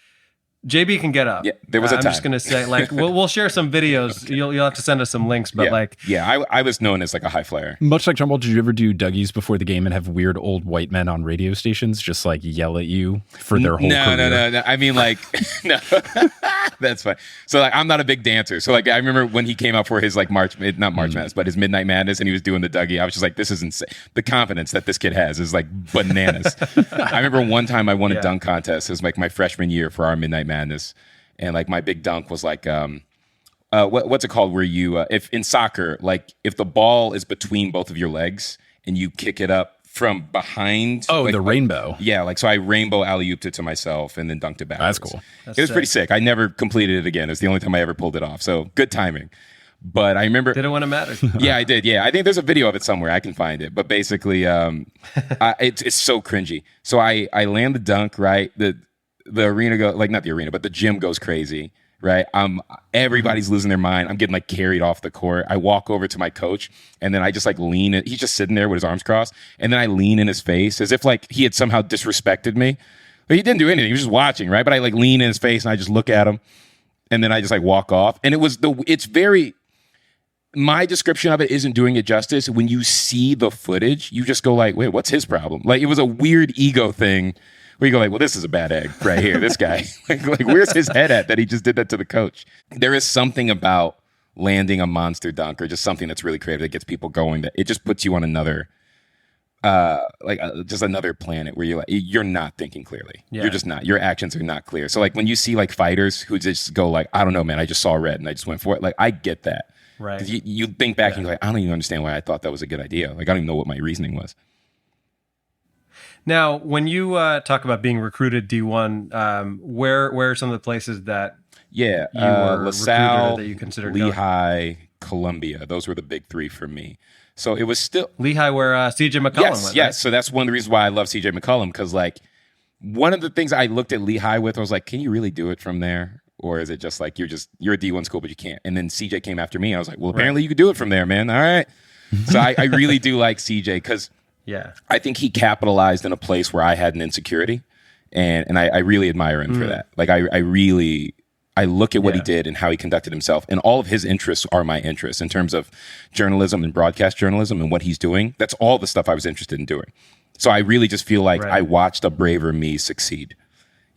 JB can get up. Yeah, there was a time. I'm just going to say, like, we'll share some videos. Okay. You'll have to send us some links, but I was known as like a high flyer. Much like John Wall, did you ever do Dougies before the game and have weird old white men on radio stations just like yell at you for their whole career? No. I mean, like, no, that's fine. So like, I'm not a big dancer. So like, I remember when he came out for his like not March Madness, but his Midnight Madness, and he was doing the Dougie. I was just like, this is insane. The confidence that this kid has is like bananas. I remember one time I won a dunk contest. It was like my freshman year for our Midnight Madness. And like my big dunk was like, what's it called? Where you, if in soccer, like if the ball is between both of your legs and you kick it up from behind. Oh, like, the rainbow. Yeah, like so I rainbow alley-ooped it to myself and then dunked it back. That's cool. It was pretty sick. I never completed it again. It was the only time I ever pulled it off. So good timing. But I remember... Did it when it mattered? Yeah, I did. Yeah, I think there's a video of it somewhere. I can find it. But basically, it's so cringy. So I land the dunk, right? The arena go like not the arena, but the gym goes crazy, right? Everybody's losing their mind. I'm getting like carried off the court. I walk over to my coach and then I just like lean in. He's just sitting there with his arms crossed. And then I lean in his face as if like he had somehow disrespected me. But he didn't do anything. He was just watching, right? But I like lean in his face and I just look at him and then I just like walk off. And it's very, my description of it isn't doing it justice. When you see the footage, you just go like, wait, what's his problem? Like it was a weird ego thing where you go like, well, this is a bad egg right here. This guy, like where's his head at that he just did that to the coach? There is something about landing a monster dunk or just something that's really creative that gets people going, that it just puts you on another, just another planet where you're not thinking clearly. Yeah. You're just not. Your actions are not clear. So like when you see like fighters who just go like, I don't know, man, I just saw red and I just went for it. Like I get that. Right. You think back and you're like, I don't even understand why I thought that was a good idea. Like I don't even know what my reasoning was. Now, when you talk about being recruited D1, where are some of the places that you were LaSalle, that you considered Lehigh, going? Columbia. Those were the big three for me. So it was still Lehigh, where CJ McCollum went. Yes. Right? So that's one of the reasons why I love CJ McCollum, because like one of the things I looked at Lehigh with, I was like, can you really do it from there? Or is it just like you're a D1 school, but you can't? And then CJ came after me. I was like, well, apparently you could do it from there, man. All right. So I really do like CJ because I think he capitalized in a place where I had an insecurity. And I really admire him for that. Like I look at what he did and how he conducted himself, and all of his interests are my interests in terms of journalism and broadcast journalism and what he's doing. That's all the stuff I was interested in doing. So I really just feel like I watched a braver me succeed.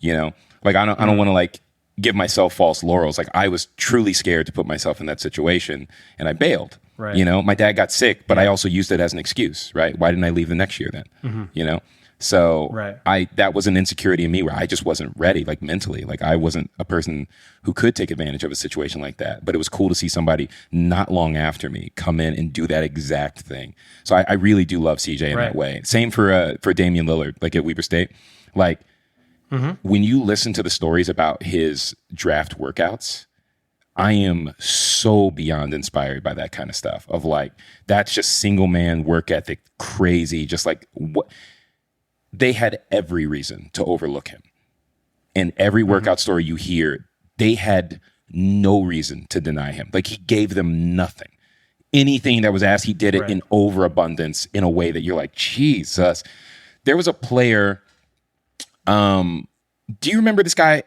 You know, like I don't want to like give myself false laurels. Like I was truly scared to put myself in that situation, and I bailed. Right. You know, my dad got sick, but I also used it as an excuse. Right? Why didn't I leave the next year then? Mm-hmm. You know. So that was an insecurity in me where I just wasn't ready, like mentally. Like I wasn't a person who could take advantage of a situation like that. But it was cool to see somebody not long after me come in and do that exact thing. So I really do love CJ in that way. Same for Damian Lillard, like at Weber State. Like when you listen to the stories about his draft workouts, I am so beyond inspired by that kind of stuff of like, that's just single man work ethic, crazy, just like what. They had every reason to overlook him. And every workout story you hear, they had no reason to deny him. Like he gave them nothing. Anything that was asked, he did it in overabundance in a way that you're like, Jesus. There was a player, do you remember this guy?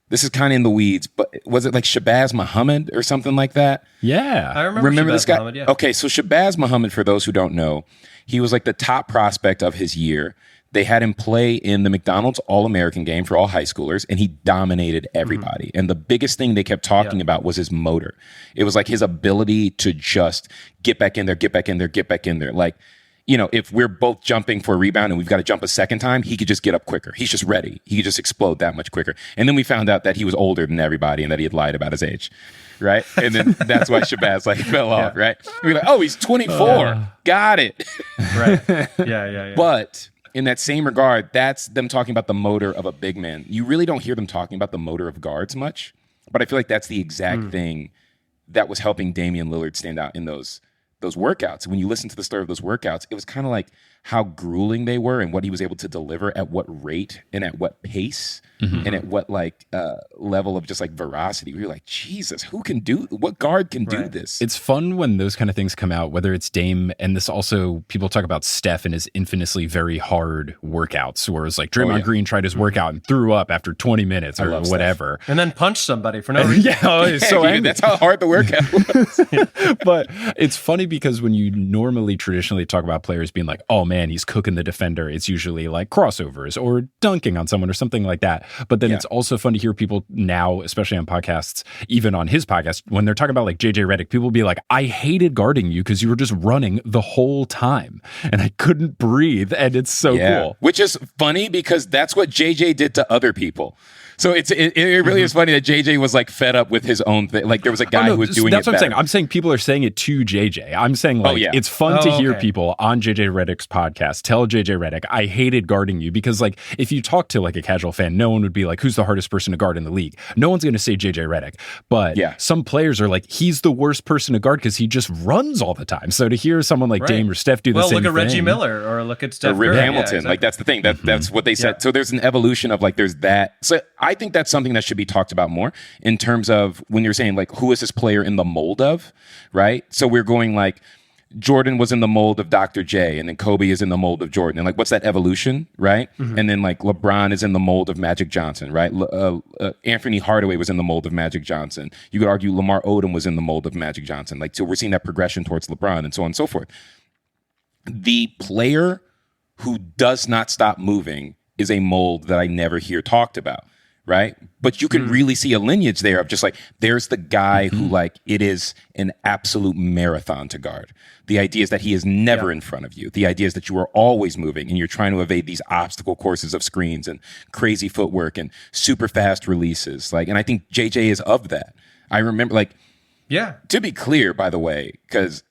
This is kind of in the weeds, but was it like Shabazz Muhammad or something like that? Yeah. I remember this guy? Muhammad, yeah. Okay, so Shabazz Muhammad, for those who don't know, he was like the top prospect of his year. They had him play in the McDonald's All-American game for all high schoolers, and he dominated everybody. And the biggest thing they kept talking about was his motor. It was like his ability to just get back in there, get back in there, get back in there. Like, you know, if we're both jumping for a rebound and we've got to jump a second time, he could just get up quicker. He's just ready. He could just explode that much quicker. And then we found out that he was older than everybody and that he had lied about his age. Right. And then that's why Shabazz like fell off. Right. We're like, oh, he's 24. Got it. Right. Yeah. But in that same regard, that's them talking about the motor of a big man. You really don't hear them talking about the motor of guards much. But I feel like that's the exact thing that was helping Damian Lillard stand out in those workouts. When you listen to the story of those workouts, it was kind of like how grueling they were and what he was able to deliver at what rate and at what pace and at what like level of just like veracity. You're like, Jesus, what guard can do this? It's fun when those kind of things come out, whether it's Dame, and this also, people talk about Steph and his infamously very hard workouts, where it's like Draymond Green tried his workout and threw up after 20 minutes or whatever. Steph. And then punched somebody for no reason. So angry. That's how hard the workout was. But it's funny because when you normally traditionally talk about players being like, oh man, he's cooking the defender, it's usually like crossovers or dunking on someone or something like that. But then it's also fun to hear people now, especially on podcasts, even on his podcast, when they're talking about like JJ Redick, people will be like, I hated guarding you because you were just running the whole time and I couldn't breathe. And it's so cool. Which is funny because that's what JJ did to other people. So it really is funny that JJ was like fed up with his own thing. Like there was a guy who was doing that's it what better. I'm saying. I'm saying people are saying it to JJ. I'm saying like it's fun to hear people on JJ Redick's podcast podcast, tell JJ Redick, I hated guarding you, because like if you talk to like a casual fan, no one would be like, who's the hardest person to guard in the league? No one's going to say JJ Redick. But some players are like, he's the worst person to guard because he just runs all the time. So to hear someone like Dame or Steph do the same thing. Well, look at Reggie Miller or look at Steph or Rip Curry. Hamilton. Exactly. Like that's the thing. That's what they said. So there's an evolution of like there's that. So I think that's something that should be talked about more in terms of when you're saying like who is this player in the mold of, right? So we're going like Jordan was in the mold of Dr. J, and then Kobe is in the mold of Jordan. And like, what's that evolution, right? And then like LeBron is in the mold of Magic Johnson, right? Anthony Hardaway was in the mold of Magic Johnson. You could argue Lamar Odom was in the mold of Magic Johnson. Like, so we're seeing that progression towards LeBron and so on and so forth. The player who does not stop moving is a mold that I never hear talked about, right? But you can really see a lineage there of just like, there's the guy who like, it is an absolute marathon to guard. The idea is that he is never in front of you. The idea is that you are always moving and you're trying to evade these obstacle courses of screens and crazy footwork and super fast releases. Like, and I think JJ is of that. I remember like, to be clear, by the way, because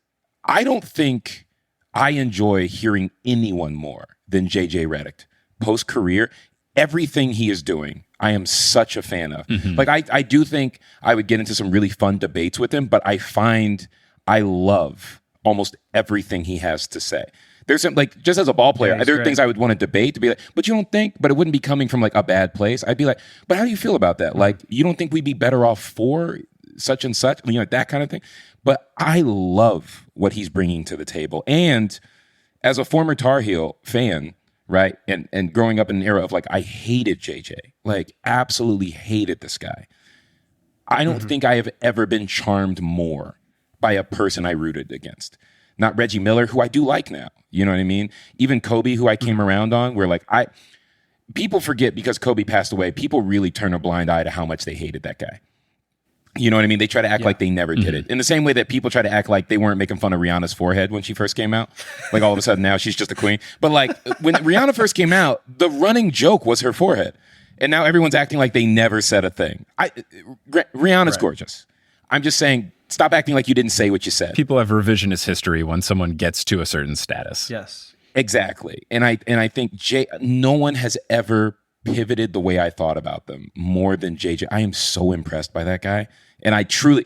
I don't think I enjoy hearing anyone more than JJ Redick post-career. Everything he is doing, I am such a fan of. Like, I do think I would get into some really fun debates with him, but I find I love almost everything he has to say. There's some, like, just as a ball player, there are things I would want to debate to be like, but you don't think, but it wouldn't be coming from like a bad place. I'd be like, but how do you feel about that? Like, you don't think we'd be better off for such and such, you know, that kind of thing. But I love what he's bringing to the table. And as a former Tar Heel fan, right, and growing up in an era of like, I hated JJ, like absolutely hated this guy. I don't think I have ever been charmed more by a person I rooted against. Not Reggie Miller, who I do like now. You know what I mean? Even Kobe, who I came around on, where like people forget because Kobe passed away, people really turn a blind eye to how much they hated that guy. You know what I mean? They try to act like they never did it. In the same way that people try to act like they weren't making fun of Rihanna's forehead when she first came out. Like all of a sudden now she's just a queen. But like when Rihanna first came out, the running joke was her forehead. And now everyone's acting like they never said a thing. Rihanna's gorgeous. I'm just saying, stop acting like you didn't say what you said. People have revisionist history when someone gets to a certain status. Yes. Exactly. And I think no one has ever pivoted the way I thought about them more than JJ. I am so impressed by that guy. And I truly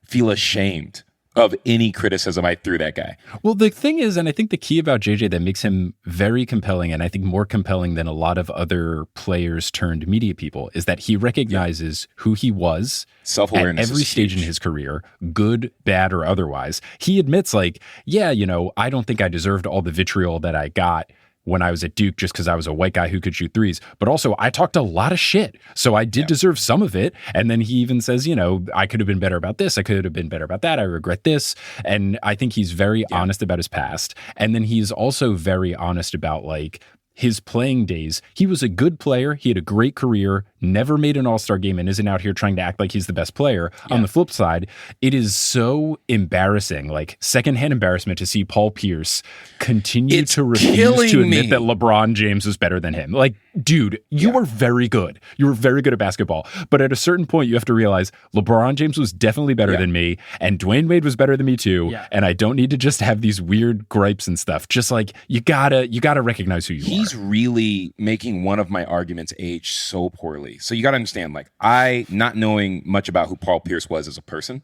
feel ashamed of any criticism I threw that guy. Well, the thing is, and I think the key about JJ that makes him very compelling, and I think more compelling than a lot of other players turned media people, is that he recognizes who he was Self-awareness at every stage in his career, good, bad, or otherwise. He admits like, yeah, you know, I don't think I deserved all the vitriol that I got when I was at Duke just because I was a white guy who could shoot threes. But also, I talked a lot of shit. So I did deserve some of it. And then he even says, you know, I could have been better about this. I could have been better about that. I regret this. And I think he's very honest about his past. And then he's also very honest about like his playing days. He was a good player. He had a great career, never made an all-star game, and isn't out here trying to act like he's the best player. On the flip side, it is so embarrassing, like secondhand embarrassment to see Paul Pierce continue to refuse to admit that LeBron James was better than him. Like, dude, you were very good. You were very good at basketball. But at a certain point, you have to realize LeBron James was definitely better than me, and Dwayne Wade was better than me too. Yeah. And I don't need to just have these weird gripes and stuff. Just like, you gotta recognize who you are. He's really making one of my arguments age so poorly. So you got to understand, like, I, not knowing much about who Paul Pierce was as a person,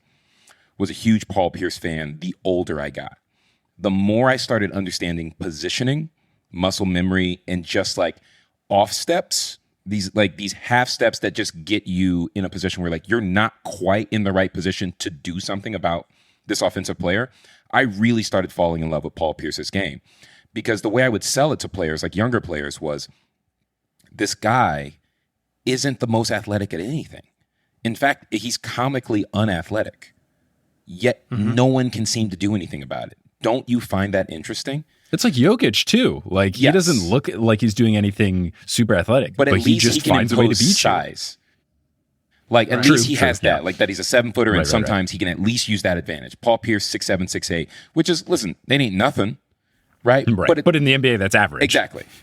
was a huge Paul Pierce fan the older I got. The more I started understanding positioning, muscle memory, and just like off steps, these half steps that just get you in a position where like you're not quite in the right position to do something about this offensive player, I really started falling in love with Paul Pierce's game. Because the way I would sell it to players, like younger players, was this guy isn't the most athletic at anything. In fact, he's comically unathletic. Yet no one can seem to do anything about it. Don't you find that interesting? It's like Jokic too. Like he doesn't look like he's doing anything super athletic, but at he least just he can finds a way to impose beat size. Like at least he has that. Like that he's a 7-footer, and sometimes he can at least use that advantage. Paul Pierce 6'7", 6'8", which is, listen, they ain't nothing. Right. But in the NBA, that's average.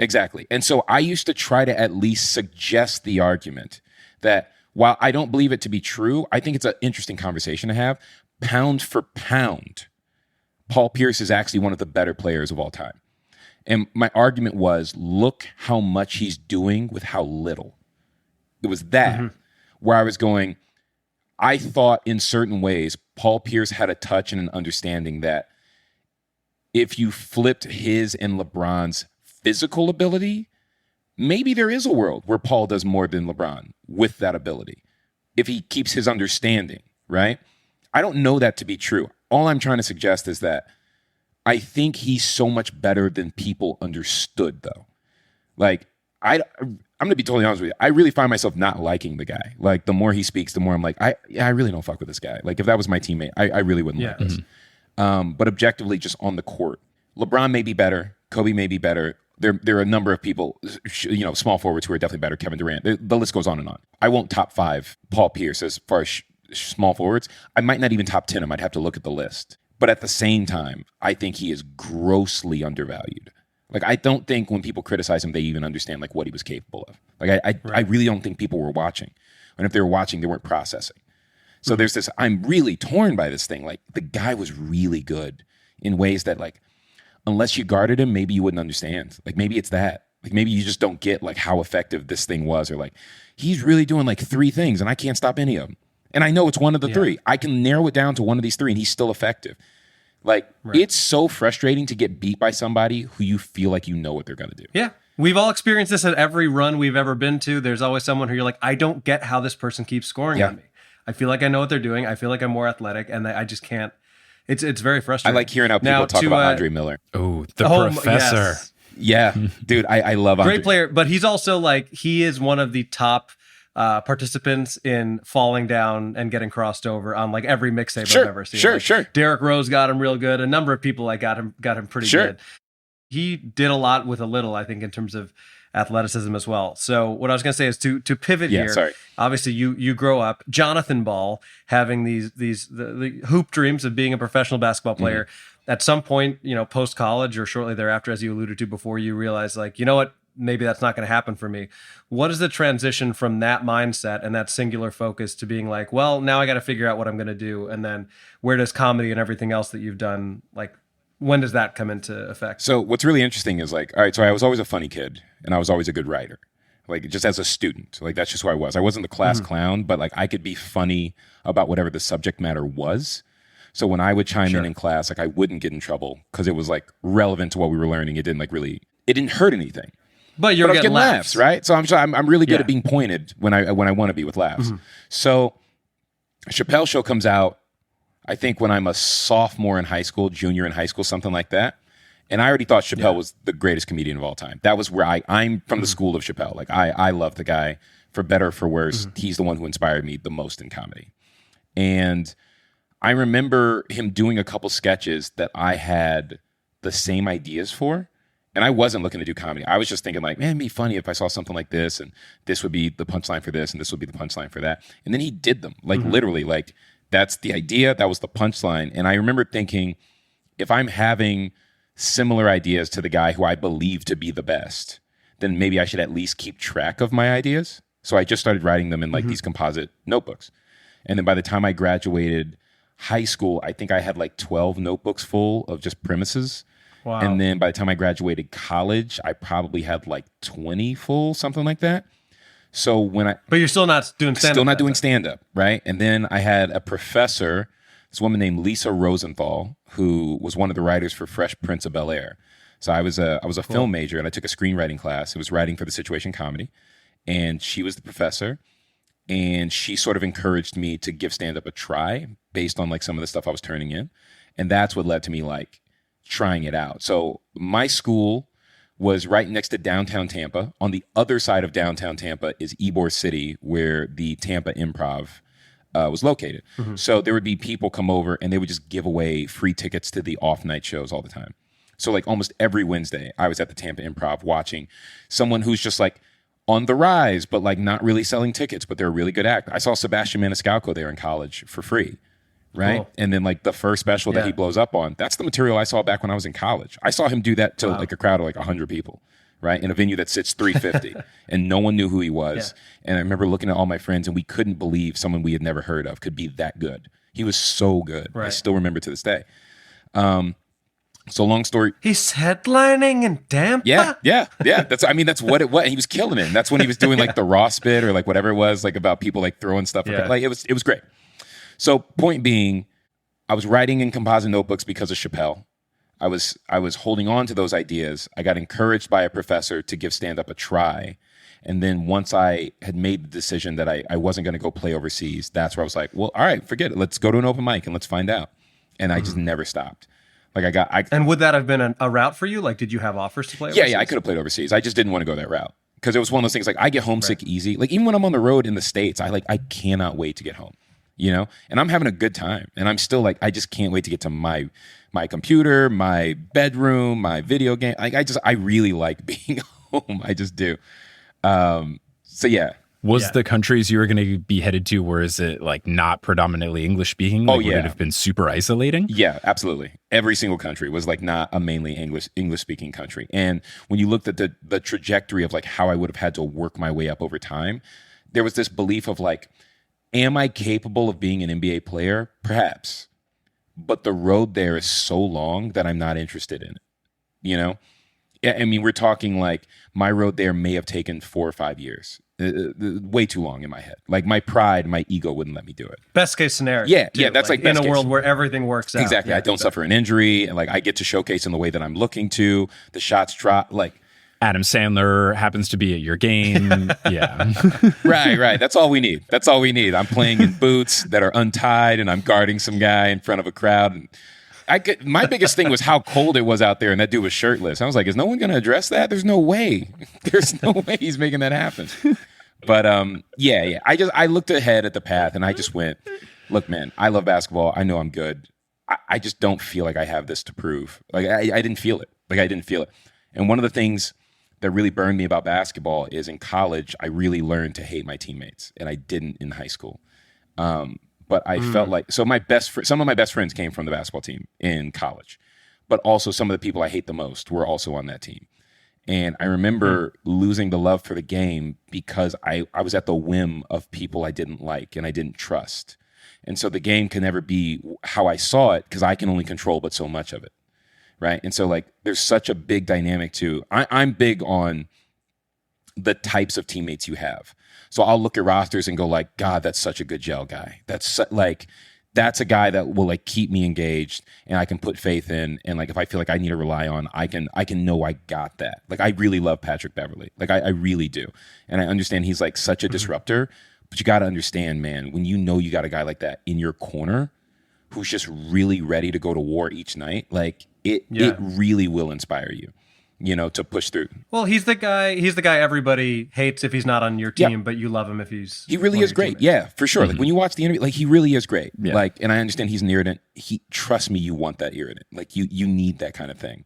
Exactly. And so I used to try to at least suggest the argument that while I don't believe it to be true, I think it's an interesting conversation to have. Pound for pound, Paul Pierce is actually one of the better players of all time. And my argument was, look how much he's doing with how little. It was that where I was going, I thought in certain ways, Paul Pierce had a touch and an understanding that if you flipped his and LeBron's physical ability, maybe there is a world where Paul does more than LeBron with that ability. If he keeps his understanding, right? I don't know that to be true. All I'm trying to suggest is that I think he's so much better than people understood, though. Like, I'm going to be totally honest with you. I really find myself not liking the guy. Like, the more he speaks, the more I'm like, I really don't fuck with this guy. Like, if that was my teammate, I really wouldn't like this. But objectively, just on the court, LeBron may be better. Kobe may be better. There are a number of people, small forwards who are definitely better. Kevin Durant. The list goes on and on. I won't top 5 Paul Pierce as far as small forwards. I might not even top 10 him. I'd have to look at the list. But at the same time, I think he is grossly undervalued. Like, I don't think when people criticize him, they even understand like what he was capable of. Like, I really don't think people were watching. And if they were watching, they weren't processing. So there's this, I'm really torn by this thing. Like, the guy was really good in ways that, like, unless you guarded him, maybe you wouldn't understand. Like, maybe it's that. Like, maybe you just don't get like how effective this thing was, or like, he's really doing like 3 things and I can't stop any of them. And I know it's one of the 3. I can narrow it down to one of these 3 and he's still effective. Like, it's so frustrating to get beat by somebody who you feel like you know what they're going to do. Yeah. We've all experienced this at every run we've ever been to. There's always someone who you're like, I don't get how this person keeps scoring on me. I feel like I know what they're doing. I feel like I'm more athletic, and I just can't. It's very frustrating. I like hearing how people talk about Andre Miller. Oh, the professor. Yes. Yeah, dude, I love Andre. Great player, but he's also like, he is one of the top participants in falling down and getting crossed over on like every mixtape I've ever seen. Sure. Derrick Rose got him real good. A number of people like got him pretty good. He did a lot with a little, I think, in terms of athleticism as well. So what I was going to say is to pivot here. Sorry. Obviously, you grow up Jonathan Ball having the hoop dreams of being a professional basketball player. At some point, post college or shortly thereafter, as you alluded to before, you realize like, you know what? Maybe that's not going to happen for me. What is the transition from that mindset and that singular focus to being like, well, now I got to figure out what I'm going to do, and then where does comedy and everything else that you've done, like, when does that come into effect? So what's really interesting is like, all right, so I was always a funny kid and I was always a good writer. Like, just as a student, like that's just who I was. I wasn't the class clown, but like I could be funny about whatever the subject matter was. So when I would chime in class, like I wouldn't get in trouble because it was like relevant to what we were learning. It didn't hurt anything. But you're getting laughs, right? So I'm really good at being pointed when I want to be with laughs. So Chappelle Show comes out, I think when I'm a sophomore in high school, junior in high school, something like that. And I already thought Chappelle was the greatest comedian of all time. That was where I'm from the school of Chappelle. Like I love the guy, for better or for worse. He's the one who inspired me the most in comedy. And I remember him doing a couple sketches that I had the same ideas for. And I wasn't looking to do comedy. I was just thinking like, man, it'd be funny if I saw something like this, and this would be the punchline for this, and this would be the punchline for that. And then he did them, like literally, like that's the idea, that was the punchline. And I remember thinking, if I'm having similar ideas to the guy who I believe to be the best, then maybe I should at least keep track of my ideas. So I just started writing them in like these composite notebooks. And then by the time I graduated high school, I think I had like 12 notebooks full of just premises. Wow. And then by the time I graduated college, I probably had like 20 full, something like that. So but you're still not doing stand-up. Still not doing stand-up, right? And then I had a professor, this woman named Lisa Rosenthal, who was one of the writers for Fresh Prince of Bel-Air. So I was a film major, and I took a screenwriting class. It was writing for the situation comedy, and she was the professor. And she sort of encouraged me to give stand-up a try based on like some of the stuff I was turning in. And that's what led to me like trying it out. So my school was right next to downtown Tampa. On the other side of downtown Tampa is Ybor City, where the Tampa Improv was located. So there would be people come over and they would just give away free tickets to the off-night shows all the time. So like almost every Wednesday, I was at the Tampa Improv watching someone who's just like on the rise, but like not really selling tickets, but they're a really good actor. I saw Sebastian Maniscalco there in college for free. Right. Cool. And then like the first special that he blows up on, that's the material I saw back when I was in college. I saw him do that to like a crowd of like 100 people, right? In a venue that sits 350 and no one knew who he was. And I remember looking at all my friends and we couldn't believe someone we had never heard of could be that good. He was so good. I still remember to this day. So long story. He's headlining in Tampa. Yeah. That's what it was. He was killing it. And that's when he was doing like the raw spit or like whatever it was, like about people like throwing stuff. Like it was great. So point being, I was writing in composite notebooks because of Chappelle. I was holding on to those ideas. I got encouraged by a professor to give stand-up a try. And then once I had made the decision that I wasn't going to go play overseas, that's where I was like, well, all right, forget it. Let's go to an open mic and let's find out. And I just never stopped. Like and would that have been a route for you? Like, did you have offers to play overseas? Yeah, I could have played overseas. I just didn't want to go that route because it was one of those things. Like, I get homesick easy. Like, even when I'm on the road in the States, I cannot wait to get home. You know, and I'm having a good time, and I'm still like, I just can't wait to get to my computer, my bedroom, my video game. Like, I really like being home. I just do. So yeah. Was the countries you were going to be headed to, where is it like not predominantly English speaking? Like, would it have been super isolating? Yeah, absolutely. Every single country was like not a mainly English speaking country. And when you looked at the trajectory of like how I would have had to work my way up over time, there was this belief of like, am I capable of being an NBA player? Perhaps. But the road there is so long that I'm not interested in it. You know? I mean, we're talking like my road there may have taken 4 or 5 years. Way too long in my head. Like my pride, my ego wouldn't let me do it. Best case scenario. Yeah, that's like in best a case. world where everything works out. Exactly. I don't suffer an injury, and like I get to showcase in the way that I'm looking to. The shots drop. Like Adam Sandler happens to be at your game. Yeah. Right. That's all we need. I'm playing in boots that are untied, and I'm guarding some guy in front of a crowd. And my biggest thing was how cold it was out there, and that dude was shirtless. I was like, is no one going to address that? There's no way. There's no way he's making that happen. But yeah. I looked ahead at the path, and I just went, look, man, I love basketball. I know I'm good. I just don't feel like I have this to prove. Like I didn't feel it. And one of the things that really burned me about basketball is in college, I really learned to hate my teammates, and I didn't in high school. But I felt like, so some of my best friends came from the basketball team in college, but also some of the people I hate the most were also on that team. And I remember losing the love for the game because I was at the whim of people I didn't like and I didn't trust. And so the game can never be how I saw it because I can only control but so much of it. Right. And so like there's such a big dynamic too. I'm big on the types of teammates you have. So I'll look at rosters and go like, God, that's such a good gel guy. That's a guy that will like keep me engaged and I can put faith in. And like, if I feel like I need to rely on, I can know I got that. Like, I really love Patrick Beverley. Like I really do. And I understand he's like such a disruptor, but you got to understand, man, when you know you got a guy like that in your corner who's just really ready to go to war each night, like it really will inspire you. You know, to push through. Well, he's the guy everybody hates if he's not on your team, but you love him if he's. He really is great. Teammates. Yeah, for sure. Like when you watch the interview, like he really is great. Yeah. Like, and I understand he's an irritant. Trust me, you want that irritant. Like you need that kind of thing.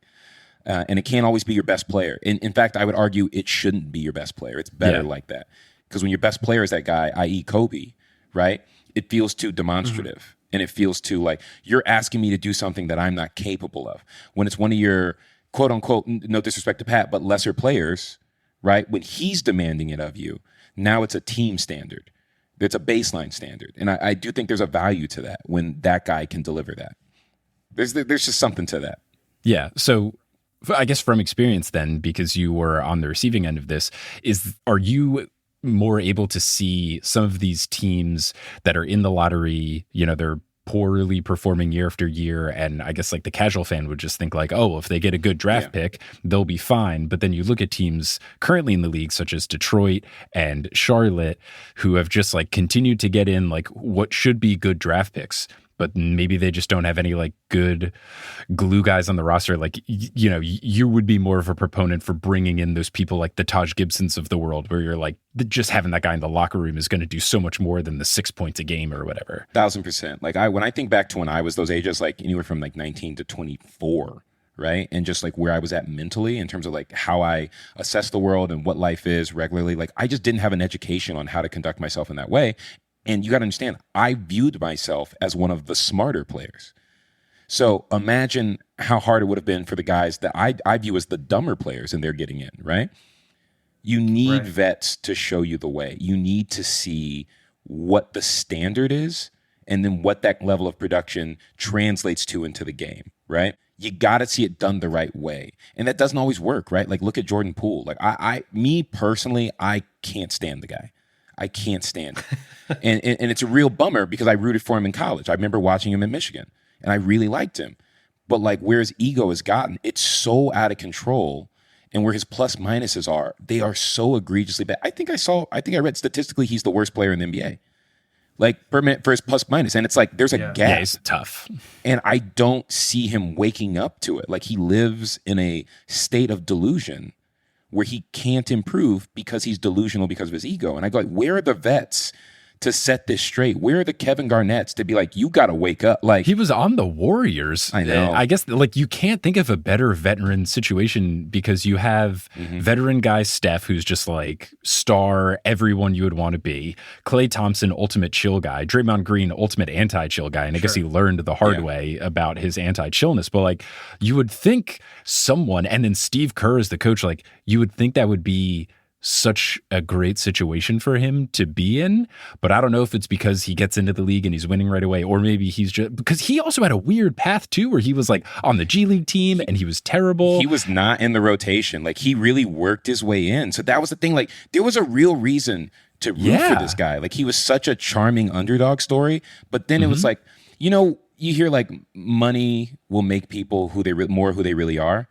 And it can't always be your best player. In fact, I would argue it shouldn't be your best player. It's better like that. Because when your best player is that guy, i.e. Kobe, right? It feels too demonstrative. And it feels too like you're asking me to do something that I'm not capable of. When it's one of your quote unquote, no disrespect to Pat, but lesser players, right? When he's demanding it of you, now it's a team standard. It's a baseline standard. And I do think there's a value to that when that guy can deliver that. There's just something to that. Yeah. So I guess from experience then, because you were on the receiving end of this, are you more able to see some of these teams that are in the lottery, you know, they're poorly performing year after year, and I guess like the casual fan would just think like, oh, if they get a good draft pick, they'll be fine. But then you look at teams currently in the league such as Detroit and Charlotte who have just like continued to get in like what should be good draft picks, but maybe they just don't have any like good glue guys on the roster. Like, you know, you would be more of a proponent for bringing in those people like the Taj Gibsons of the world, where you're like, just having that guy in the locker room is going to do so much more than the 6 points a game or whatever. 1,000%. Like when I think back to when I was those ages, like anywhere from like 19 to 24, right? And just like where I was at mentally in terms of like how I assess the world and what life is regularly, like I just didn't have an education on how to conduct myself in that way. And you got to understand, I viewed myself as one of the smarter players. So imagine how hard it would have been for the guys that I view as the dumber players and they're getting in, right? You need vets to show you the way. You need to see what the standard is and then what that level of production translates to into the game, right? You got to see it done the right way. And that doesn't always work, right? Like, look at Jordan Poole. Like, me personally, I can't stand the guy. I can't stand it. and it's a real bummer because I rooted for him in college. I remember watching him in Michigan, and I really liked him. But, like, where his ego has gotten, it's so out of control. And where his plus minuses are, they are so egregiously bad. I think I read statistically he's the worst player in the NBA. Like, per minute for his plus minus. And it's like, there's a gap. Yeah, it's tough. And I don't see him waking up to it. Like, he lives in a state of delusion where he can't improve because he's delusional because of his ego. And I go, like, where are the vets to set this straight? Where are the Kevin Garnetts to be like, you got to wake up? Like, he was on the Warriors. I know. I guess, like, you can't think of a better veteran situation because you have veteran guy Steph, who's just like star, everyone you would want to be. Klay Thompson, ultimate chill guy. Draymond Green, ultimate anti-chill guy. And I guess he learned the hard way about his anti-chillness. But, like, you would think someone, and then Steve Kerr is the coach, like, you would think that would be such a great situation for him to be in, but I don't know if it's because he gets into the league and he's winning right away, or maybe he's just because he also had a weird path too, where he was like on the G League team and he was terrible. He was not in the rotation. Like, he really worked his way in. So that was the thing. Like, there was a real reason to root for this guy. Like, he was such a charming underdog story, but then it was like, you know, you hear like money will make people who they really are.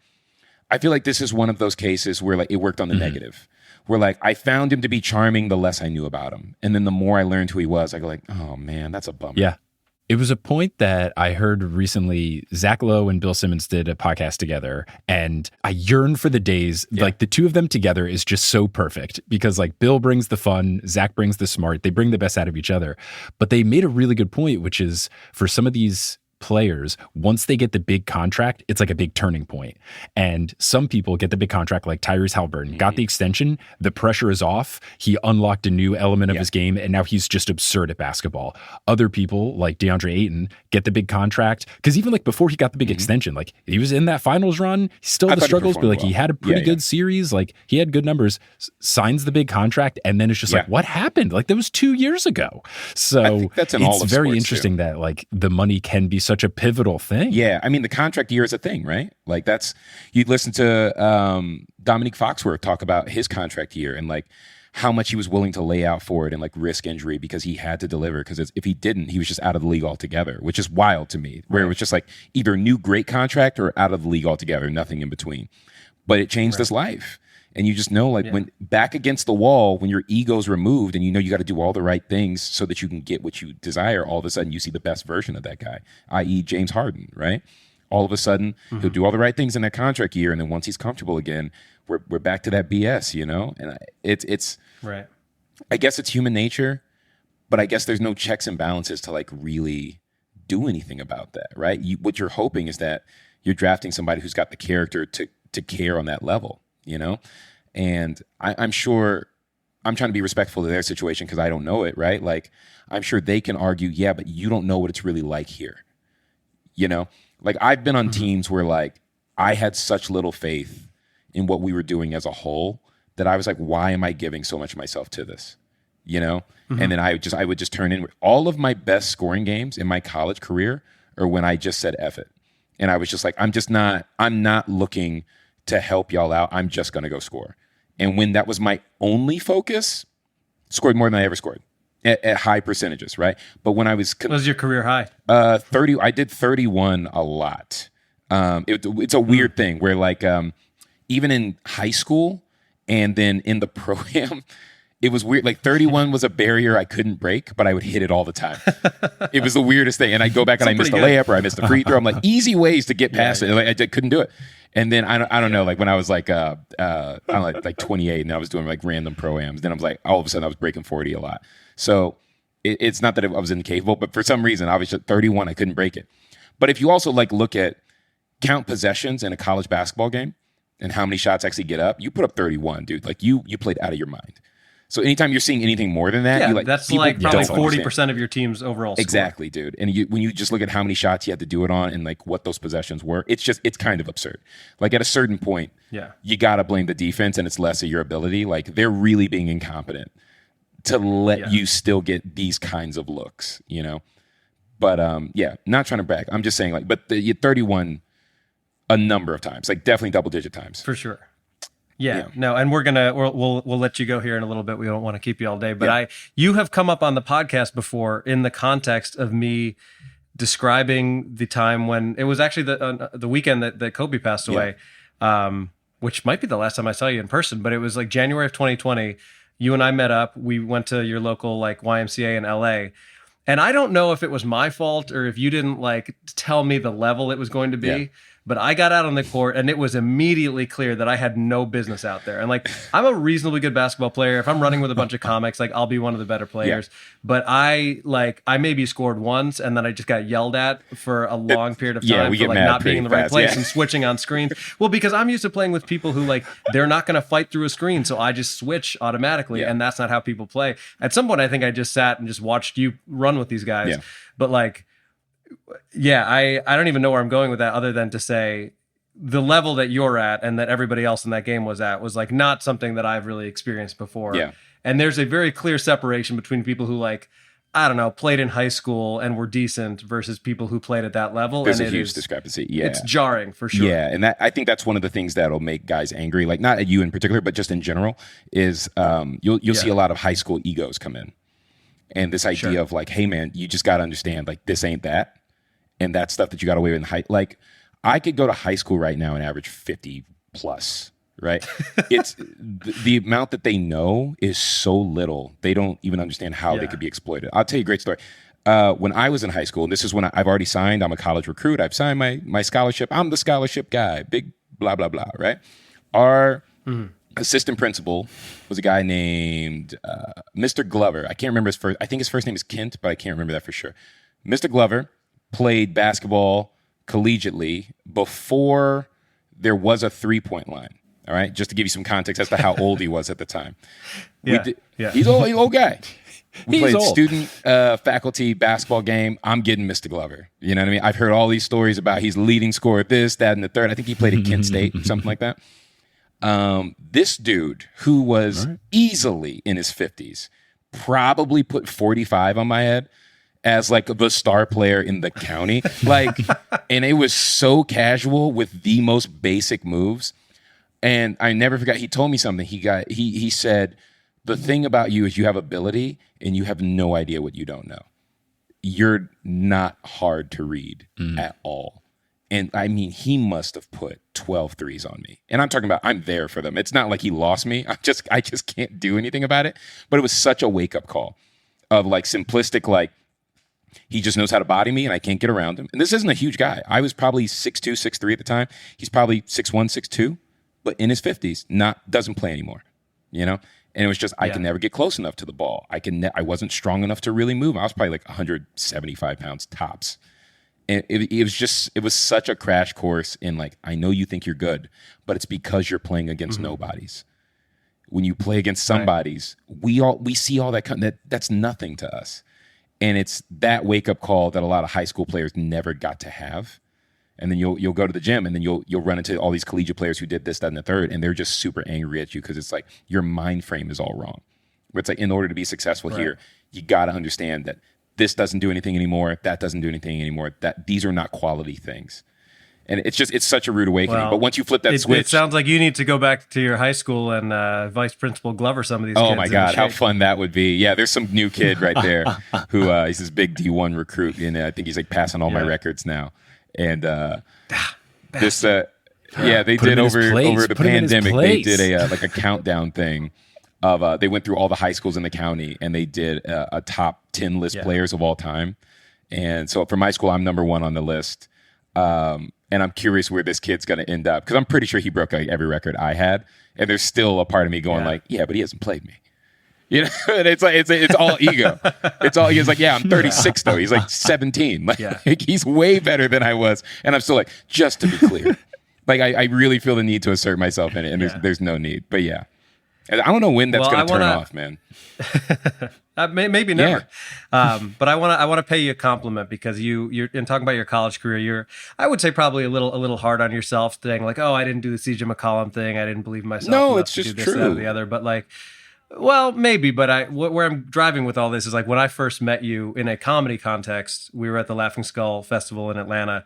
I feel like this is one of those cases where, like, it worked on the negative. Where, like, I found him to be charming the less I knew about him. And then the more I learned who he was, I go like, oh man, that's a bummer. Yeah. It was a point that I heard recently. Zach Lowe and Bill Simmons did a podcast together, and I yearn for the days, like, the two of them together is just so perfect because, like, Bill brings the fun, Zach brings the smart, they bring the best out of each other. But they made a really good point, which is for some of these players, once they get the big contract, it's like a big turning point. And some people get the big contract, like Tyrese Halliburton, got the extension, the pressure is off, he unlocked a new element of his game, and now he's just absurd at basketball. Other people, like Deandre Ayton, get the big contract, because even like before he got the big extension, like he was in that finals run, still the struggles, but like he had a pretty good series, like he had good numbers, signs the big contract, and then it's just like, what happened? Like that was 2 years ago. So I think that's in all it's of very sports, interesting that like the money can be such a pivotal thing. Yeah, I mean, the contract year is a thing, right? Like, that's, you'd listen to Dominique Foxworth talk about his contract year and like how much he was willing to lay out for it and like risk injury because he had to deliver, because if he didn't, he was just out of the league altogether, which is wild to me, where it was just like either new great contract or out of the league altogether, nothing in between. But it changed his life. And you just know, like, when back against the wall, when your ego's removed and you know you got to do all the right things so that you can get what you desire, all of a sudden you see the best version of that guy, i.e. James Harden, right? All of a sudden, he'll do all the right things in that contract year, and then once he's comfortable again, we're back to that BS, you know? And it's right. I guess it's human nature, but I guess there's no checks and balances to like really do anything about that, right? What you're hoping is that you're drafting somebody who's got the character to care on that level, you know? And I'm sure, I'm trying to be respectful to their situation because I don't know it, right? Like, I'm sure they can argue, yeah, but you don't know what it's really like here, you know? Like, I've been on teams where like I had such little faith in what we were doing as a whole that I was like, why am I giving so much of myself to this? You know? And then I would just turn in. All of my best scoring games in my college career are when I just said F it. And I was just like, I'm not looking to help y'all out. I'm just going to go score. And when that was my only focus, scored more than I ever scored at high percentages, right? But when I was... What was your career high? 30. I did 31 a lot. It's a weird thing where like even in high school and then in the pro-am, it was weird. Like 31 was a barrier I couldn't break, but I would hit it all the time. It was the weirdest thing. And I go back and I missed a layup or I missed a free throw. I'm like, easy ways to get past it. Like, I couldn't do it. And then I don't know, like when I was like I don't know, like 28 and I was doing like random pro-ams, then I was like, all of a sudden I was breaking 40 a lot. So it's not that I was incapable, but for some reason, obviously 31, I couldn't break it. But if you also like look at count possessions in a college basketball game and how many shots actually get up, you put up 31, dude. Like you played out of your mind. So anytime you're seeing anything more than that, that's like probably 40% of your team's overall score. Exactly, dude. And when you just look at how many shots you had to do it on and like what those possessions were, it's kind of absurd. Like at a certain point, you got to blame the defense and it's less of your ability. Like they're really being incompetent to let you still get these kinds of looks, you know? But yeah, not trying to brag. I'm just saying, like, but you 31 a number of times, like definitely double-digit times. For sure. Yeah, no, and we'll let you go here in a little bit. We don't want to keep you all day, but you have come up on the podcast before in the context of me describing the time when it was actually the weekend that Kobe passed away, which might be the last time I saw you in person, but it was like January of 2020. You and I met up. We went to your local like YMCA in LA. And I don't know if it was my fault or if you didn't like tell me the level it was going to be. Yeah. But I got out on the court and it was immediately clear that I had no business out there. And like, I'm a reasonably good basketball player. If I'm running with a bunch of comics, like I'll be one of the better players. Yeah. But I maybe scored once and then I just got yelled at for a long period of time for like not being in the right place and switching on screens. Well, because I'm used to playing with people who like, they're not going to fight through a screen. So I just switch automatically and that's not how people play. At some point, I think I just sat and just watched you run with these guys. Yeah. But like, I don't even know where I'm going with that other than to say the level that you're at and that everybody else in that game was at was like not something that I've really experienced before. Yeah. And there's a very clear separation between people who like, I don't know, played in high school and were decent versus people who played at that level. There's a huge discrepancy. Yeah. It's jarring for sure. Yeah. And I think that's one of the things that'll make guys angry, like not at you in particular, but just in general, is you'll see a lot of high school egos come in. And this idea of like, hey man, you just got to understand like this ain't that. And that stuff that you got away with in high, like I could go to high school right now and average 50 plus, right? It's the amount that they know is so little. They don't even understand how they could be exploited. I'll tell you a great story. When I was in high school, and this is when I've already signed, I'm a college recruit. I've signed my scholarship. I'm the scholarship guy, big blah, blah, blah, right? Our assistant principal was a guy named Mr. Glover. I can't remember I think his first name is Kent, but I can't remember that for sure. Mr. Glover played basketball collegiately before there was a 3-point line. All right, just to give you some context as to how old he was at the time. He's an old guy. We played student faculty basketball game. I'm getting Mr. Glover. You know what I mean? I've heard all these stories about he's leading scorer at this, that, and the third. I think he played at Kent State or something like that. This dude who was easily in his 50s probably put 45 on my head as like the star player in the county. Like, and it was so casual with the most basic moves. And I never forgot, he told me something. He said, the thing about you is you have ability and you have no idea what you don't know. You're not hard to read at all. And I mean, he must have put 12 threes on me. And I'm talking about, I'm there for them. It's not like he lost me. I just can't do anything about it. But it was such a wake-up call of like simplistic, like, he just knows how to body me and I can't get around him. And this isn't a huge guy. I was probably 6'2", 6'3" at the time. He's probably 6'1", 6'2", but in his 50s, doesn't play anymore, you know? And it was just, I could never get close enough to the ball. I wasn't strong enough to really move. I was probably like 175 pounds tops. And it was such a crash course in like, I know you think you're good, but it's because you're playing against nobodies. When you play against somebodies, we see all that's nothing to us. And it's that wake-up call that a lot of high school players never got to have. And then you'll go to the gym and then you'll run into all these collegiate players who did this, that, and the third, and they're just super angry at you because it's like your mind frame is all wrong. But it's like, in order to be successful here, you got to understand that this doesn't do anything anymore, that doesn't do anything anymore, that these are not quality things. And it's such a rude awakening. But once you flip that switch... It sounds like you need to go back to your high school and Vice Principal Glover some of these kids. Oh my God, how fun that would be. Yeah, there's some new kid right there who he's this big D1 recruit, and I think he's like passing all my records now. And they did over the pandemic, they did a countdown thing of they went through all the high schools in the county and they did a top 10 list players of all time. And so for my school, I'm number 1 on the list. And I'm curious where this kid's going to end up because I'm pretty sure he broke like every record I had. And there's still a part of me going like, yeah, but he hasn't played me. You know, and it's like it's all ego. It's all he's like, yeah, I'm 36 though. He's like 17. Like he's way better than I was, and I'm still like, just to be clear, like I really feel the need to assert myself in it, and there's no need. But yeah, I don't know when that's going to turn off, man. Maybe never. But I want to pay you a compliment because you're in talking about your college career. You're, I would say, probably a little hard on yourself, saying like, oh, I didn't do the CJ McCollum thing. I didn't believe in myself. No, it's to just do this, true. that, or the other. But like, Well, maybe, but where I'm driving with all this is like when I first met you in a comedy context, we were at the Laughing Skull Festival in Atlanta,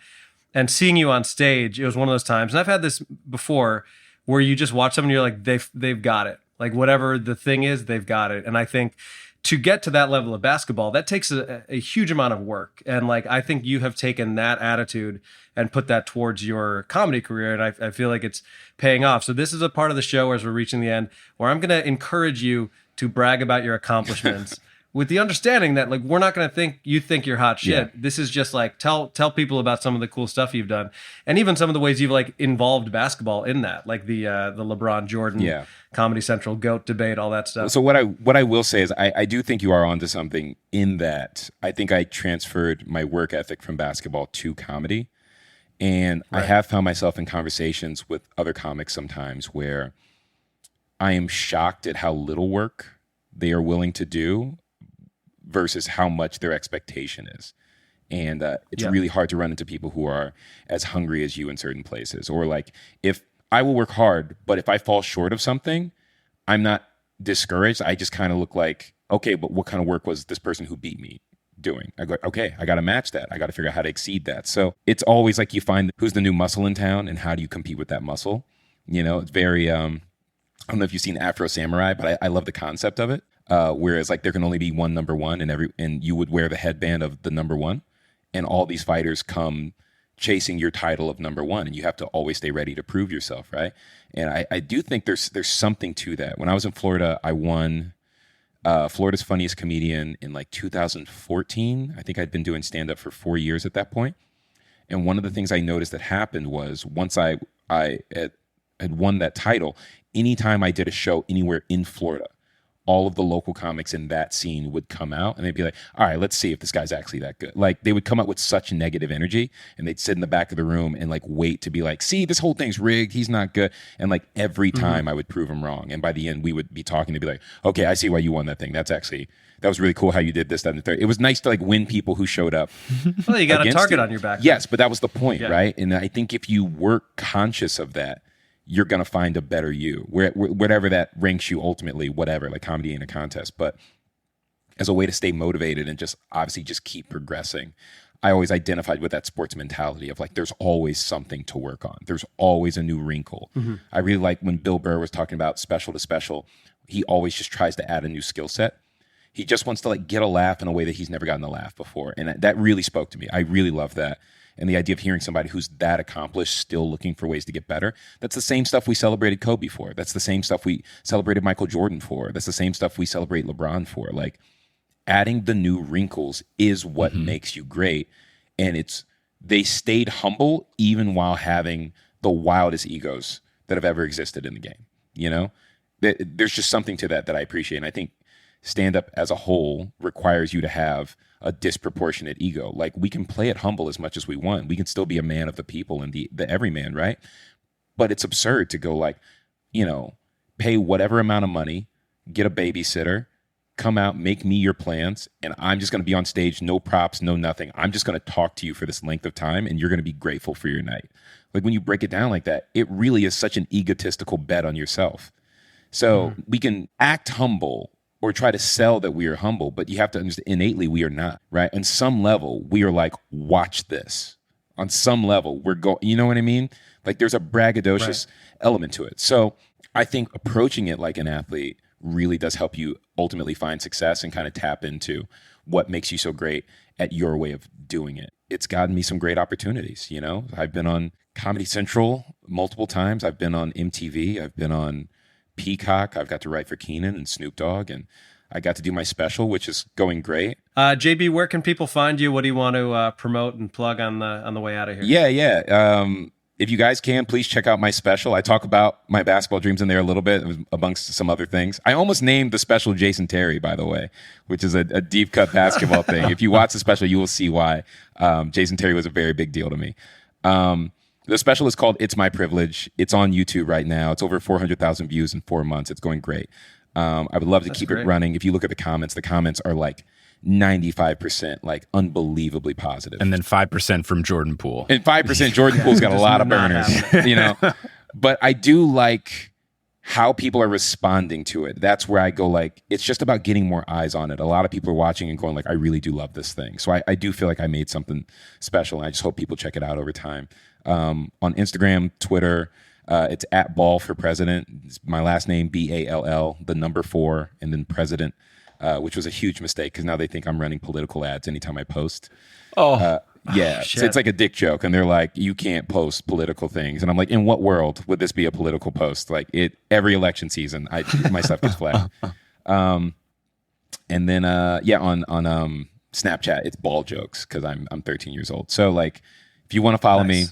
and seeing you on stage, it was one of those times, and I've had this before, where you just watch someone and you're like, they've got it. Like whatever the thing is, they've got it. And I think to get to that level of basketball, that takes a huge amount of work. And like, I think you have taken that attitude and put that towards your comedy career. And I feel like it's paying off. So this is a part of the show as we're reaching the end where I'm going to encourage you to brag about your accomplishments with the understanding that like, we're not going to think you're hot shit. Yeah. This is just like, tell people about some of the cool stuff you've done. And even some of the ways you've like involved basketball in that, like the LeBron Jordan, Comedy Central GOAT debate, all that stuff. So what I will say is I do think you are onto something in that I think I transferred my work ethic from basketball to comedy. And I have found myself in conversations with other comics sometimes where I am shocked at how little work they are willing to do versus how much their expectation is. And it's really hard to run into people who are as hungry as you in certain places. Or like, if I will work hard, but if I fall short of something, I'm not discouraged. I just kind of look like, okay, but what kind of work was this person who beat me doing? I go, okay, I got to match that. I got to figure out how to exceed that. So it's always like you find who's the new muscle in town and how do you compete with that muscle? You know, it's very, I don't know if you've seen Afro Samurai, but I love the concept of it. Whereas like there can only be one number one and you would wear the headband of the number one and all these fighters come chasing your title of number one and you have to always stay ready to prove yourself. Right. And I do think there's something to that. When I was in Florida, I won Florida's Funniest Comedian in like 2014. I think I'd been doing stand-up for 4 years at that point. And one of the things I noticed that happened was once I had won that title, anytime I did a show anywhere in Florida, all of the local comics in that scene would come out and they'd be like, all right, let's see if this guy's actually that good. Like they would come out with such negative energy and they'd sit in the back of the room and like wait to be like, see, this whole thing's rigged. He's not good. And like every time I would prove him wrong. And by the end we would be talking to be like, okay, I see why you won that thing. That was really cool how you did this, that, and the third. It was nice to like win people who showed up. Well, you got a target on your back. Yes, but that was the point, right? And I think if you work conscious of that, you're going to find a better you, whatever that ranks you ultimately, whatever, like comedy ain't a contest. But as a way to stay motivated and just obviously just keep progressing, I always identified with that sports mentality of like, there's always something to work on. There's always a new wrinkle. I really like when Bill Burr was talking about special to special, he always just tries to add a new skill set. He just wants to like get a laugh in a way that he's never gotten a laugh before. And that really spoke to me. I really love that. And the idea of hearing somebody who's that accomplished still looking for ways to get better. That's the same stuff we celebrated Kobe for. That's the same stuff we celebrated Michael Jordan for. That's the same stuff we celebrate LeBron for. Like adding the new wrinkles is what makes you great. And they stayed humble even while having the wildest egos that have ever existed in the game. You know, there's just something to that I appreciate. And I think stand-up as a whole requires you to have a disproportionate ego. Like we can play it humble as much as we want. We can still be a man of the people and the everyman, right? But it's absurd to go like, you know, pay whatever amount of money, get a babysitter, come out, make me your plans, and I'm just going to be on stage, no props, no nothing. I'm just going to talk to you for this length of time, and you're going to be grateful for your night. Like when you break it down like that, it really is such an egotistical bet on yourself. So we can act humble or try to sell that we are humble, but you have to understand innately we are not, right? On some level, we are like, watch this. On some level, we're going, you know what I mean? Like there's a braggadocious element to it. So I think approaching it like an athlete really does help you ultimately find success and kind of tap into what makes you so great at your way of doing it. It's gotten me some great opportunities, you know? I've been on Comedy Central multiple times. I've been on MTV. I've been on Peacock. I've got to write for Keenan and Snoop Dogg, and I got to do my special, which is going great. JB, where can people find you? What do you want to promote and plug on the way out of here? Yeah. If you guys can, please check out my special. I talk about my basketball dreams in there a little bit, amongst some other things. I almost named the special Jason Terry, by the way, which is a deep cut basketball thing. If you watch the special, you will see why. Jason Terry was a very big deal to me. The special is called It's My Privilege. It's on YouTube right now. It's over 400,000 views in 4 months. It's going great. I would love to keep it running. If you look at the comments are like 95% like unbelievably positive. And then 5% from Jordan Poole. And 5% Jordan Poole's got a lot of burners, you know. But I do like how people are responding to it. That's where I go like, it's just about getting more eyes on it. A lot of people are watching and going like, I really do love this thing. So I do feel like I made something special, and I just hope people check it out over time. On Instagram, Twitter, it's at Ball for President. It's my last name, BALL, the number 4, and then president, which was a huge mistake because now they think I'm running political ads anytime I post. Yeah, so it's like a dick joke, and they're like, "You can't post political things," and I'm like, "In what world would this be a political post?" Like every election season, my stuff gets flagged. And then on Snapchat, it's ball jokes because I'm 13 years old. So like, if you want to follow me,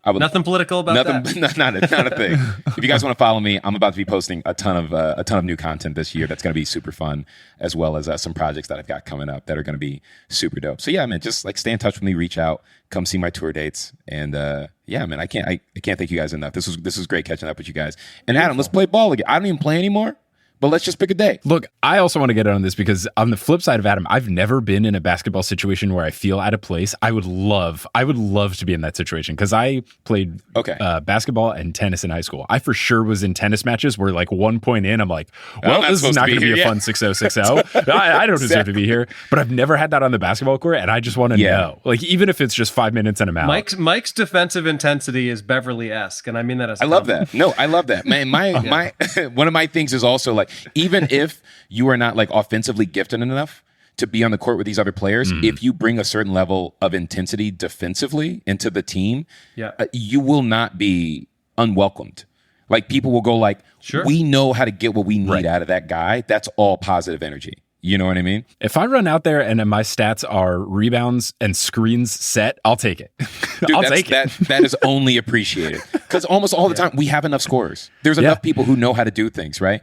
I would nothing political about that. Not a thing. If you guys want to follow me, I'm about to be posting a ton of new content this year. That's going to be super fun, as well as some projects that I've got coming up that are going to be super dope. So yeah, man, just like stay in touch with me, reach out, come see my tour dates, and yeah, man, I can't thank you guys enough. This was great catching up with you guys. And Adam, let's play ball again. I don't even play anymore. But let's just pick a day. Look, I also want to get on this because on the flip side of Adam, I've never been in a basketball situation where I feel out of place. I would love to be in that situation because I played basketball and tennis in high school. I for sure was in tennis matches where like 1 point in, I'm like, well, this is not going to be a fun 6-0, 6-0. I don't deserve to be here. But I've never had that on the basketball court, and I just want to know. Like, even if it's just 5 minutes and I'm out. Mike's defensive intensity is Beverly-esque, and I mean that as I love that. No, I love that. Man, my one of my things is also like, even if you are not like offensively gifted enough to be on the court with these other players, if you bring a certain level of intensity defensively into the team, you will not be unwelcomed. Like people will go like, we know how to get what we need out of that guy. That's all positive energy. You know what I mean? If I run out there and my stats are rebounds and screens set, I'll take it. Dude, I'll take it. That is only appreciated. Because almost all the time, we have enough scorers. There's enough people who know how to do things, right?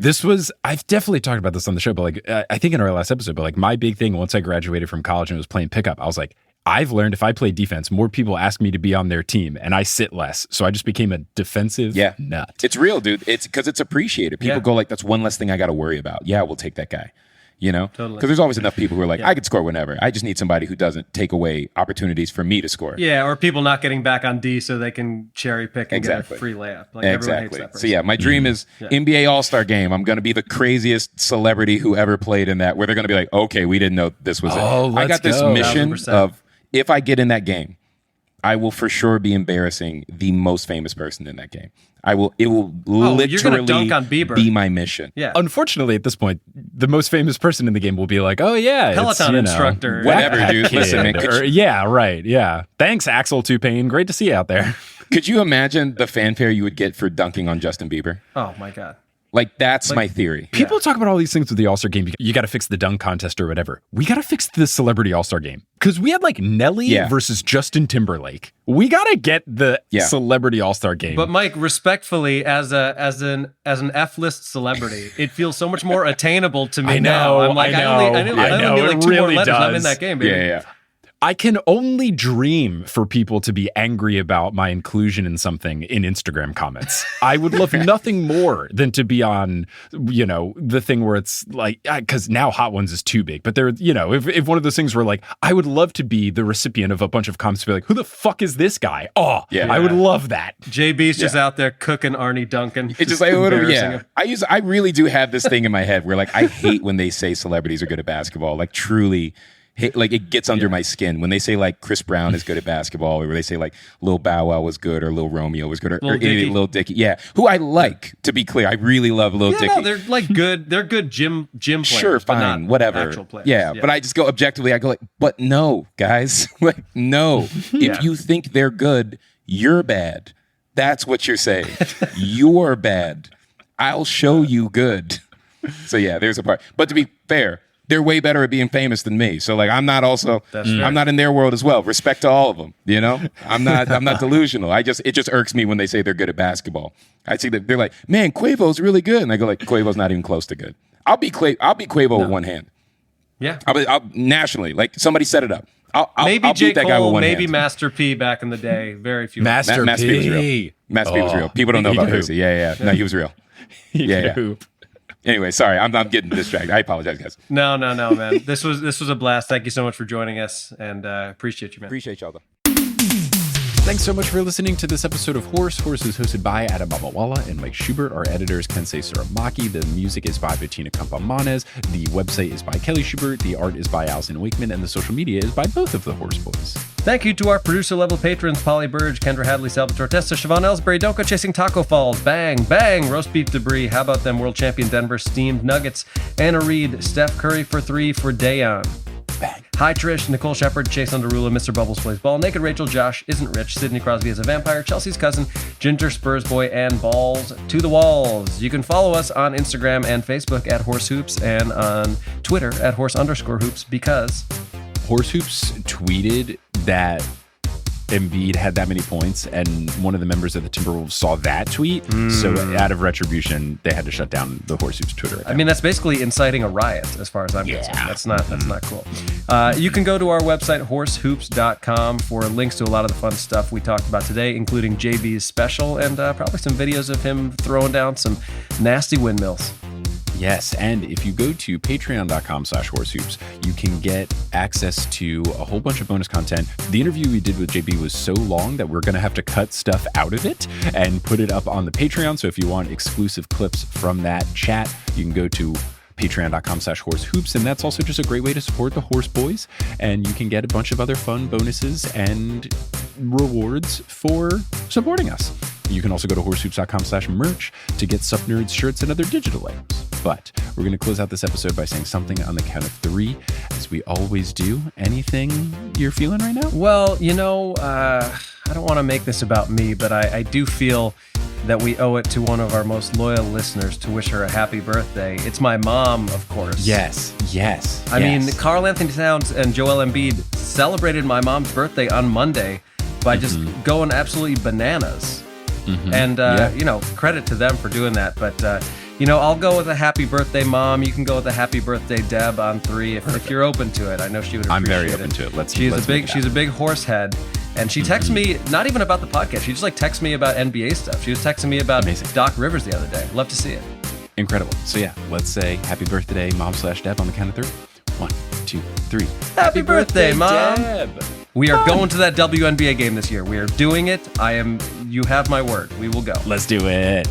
I've definitely talked about this on the show, but like, I think in our last episode, but like my big thing once I graduated from college and was playing pickup, I was like, I've learned if I play defense, more people ask me to be on their team and I sit less. So I just became a defensive nut. It's real, dude. It's because it's appreciated. People go like, that's one less thing I got to worry about. Yeah, we'll take that guy. You know, because there's always enough people who are like, I could score whenever. I just need somebody who doesn't take away opportunities for me to score. Yeah, or people not getting back on D so they can cherry pick and get a free layup. Like everyone hates that person. So yeah, my dream is NBA All-Star Game. I'm going to be the craziest celebrity who ever played in that, where they're going to be like, okay, we didn't know this was it. I got this mission 100%. Of if I get in that game, I will for sure be embarrassing the most famous person in that game. It will literally dunk on Bieber. Be my mission. Yeah. Unfortunately, at this point, the most famous person in the game will be like, oh yeah, Peloton instructor. Whatever, dude. Listen, man. Thanks, Axel Tupain. Great to see you out there. Could you imagine the fanfare you would get for dunking on Justin Bieber? Oh my God. Like, that's my theory. People talk about all these things with the All-Star game. You got to fix the dunk contest or whatever. We got to fix the celebrity All-Star game. Because we had like Nelly versus Justin Timberlake. We got to get the celebrity All-Star game. But Mike, respectfully, as an F-list celebrity, it feels so much more attainable to me now. I'm like, I only need like 2 more letters. I'm in that game, baby. Yeah. I can only dream for people to be angry about my inclusion in something in Instagram comments. I would love nothing more than to be on, the thing where it's like, because now Hot Ones is too big, but they're, if one of those things where like, I would love to be the recipient of a bunch of comments to be like, who the fuck is this guy? Oh, I would love that. JB's just out there cooking Arnie Duncan. It's just like, I really do have this thing in my head where like, I hate when they say celebrities are good at basketball, like truly. Like it gets under my skin when they say like Chris Brown is good at basketball, or they say like Lil Bow Wow was good, or Lil Romeo was good, or Lil Dicky. Yeah, who I like, to be clear. I really love Lil Dicky. No, they're like good. They're good gym players. Sure, fine, whatever. Actual players. Yeah, but I just go objectively. I go like, but no, guys, like no. If you think they're good, you're bad. That's what you're saying. You're bad. I'll show you good. So yeah, there's a part. But to be fair, they're way better at being famous than me. So like, I'm not in their world as well. Respect to all of them. I'm not delusional. It just irks me when they say they're good at basketball. I see that they're like, man, Quavo's really good. And I go like, Quavo's not even close to good. I'll be Quavo with one hand. Yeah. I'll nationally, like somebody set it up. Maybe I'll J. beat that guy with Cole, one maybe hand. Master P back in the day. Very few. Master P was real. Master P was real. People don't know about Percy. Yeah. No, he was real. Yeah. Anyway, sorry, I'm getting distracted. I apologize, guys. No, man. This was a blast. Thank you so much for joining us, and appreciate you, man. Appreciate y'all, though. Thanks so much for listening to this episode of Horse. Horse is hosted by Adam Babawala and Mike Schubert. Our editor is Kensei Suramaki. The music is by Bettina Campamanes. The website is by Kelly Schubert. The art is by Allison Wakeman. And the social media is by both of the Horse Boys. Thank you to our producer-level patrons, Polly Burge, Kendra Hadley, Salvatore Testa, Siobhan Ellsbury, Don't Go Chasing Taco Falls, Bang, Bang, Roast Beef Debris, How About Them, World Champion Denver, Steamed Nuggets, Anna Reed, Steph Curry for 3 for Dayon. Bang. Hi Trish, Nicole Shepard, Chase Underrula, Mr. Bubbles Plays Ball, Naked Rachel, Josh Isn't Rich, Sidney Crosby is a Vampire, Chelsea's Cousin, Ginger Spurs Boy, and Balls to the Walls. You can follow us on Instagram and Facebook at Horse Hoops and on Twitter at Horse_Hoops because Horse Hoops tweeted that Embiid had that many points, and one of the members of the Timberwolves saw that tweet. So out of retribution, they had to shut down the Horse Hoops Twitter account. I mean, that's basically inciting a riot as far as I'm concerned. That's not cool. You can go to our website, horsehoops.com, for links to a lot of the fun stuff we talked about today, including JB's special and probably some videos of him throwing down some nasty windmills. Yes, and if you go to patreon.com/horsehoops, you can get access to a whole bunch of bonus content. The interview we did with JB was so long that we're going to have to cut stuff out of it and put it up on the Patreon. So if you want exclusive clips from that chat, you can go to patreon.com/horsehoops, and that's also just a great way to support the Horse Boys, and you can get a bunch of other fun bonuses and rewards for supporting us. You can also go to horsehoops.com/merch to get Sup Nerds shirts and other digital items. But we're going to close out this episode by saying something on the count of 3, as we always do. Anything you're feeling right now? Well, I don't want to make this about me, but I do feel that we owe it to one of our most loyal listeners to wish her a happy birthday. It's my mom, of course. Yes. I mean, Karl Anthony Towns and Joel Embiid celebrated my mom's birthday on Monday by just going absolutely bananas. And, credit to them for doing that. But, I'll go with a happy birthday, Mom. You can go with a happy birthday, Deb, on 3 if you're open to it. I know she would appreciate it. I'm very open to it. She's a big horse head. And she texts me, not even about the podcast. She just texts me about NBA stuff. She was texting me about Doc Rivers the other day. Love to see it. Incredible. So yeah, let's say happy birthday, Mom/Deb, on the count of 3. 1, 2, 3. Happy birthday, Mom. Deb. We are going to that WNBA game this year. We are doing it. You have my word. We will go. Let's do it.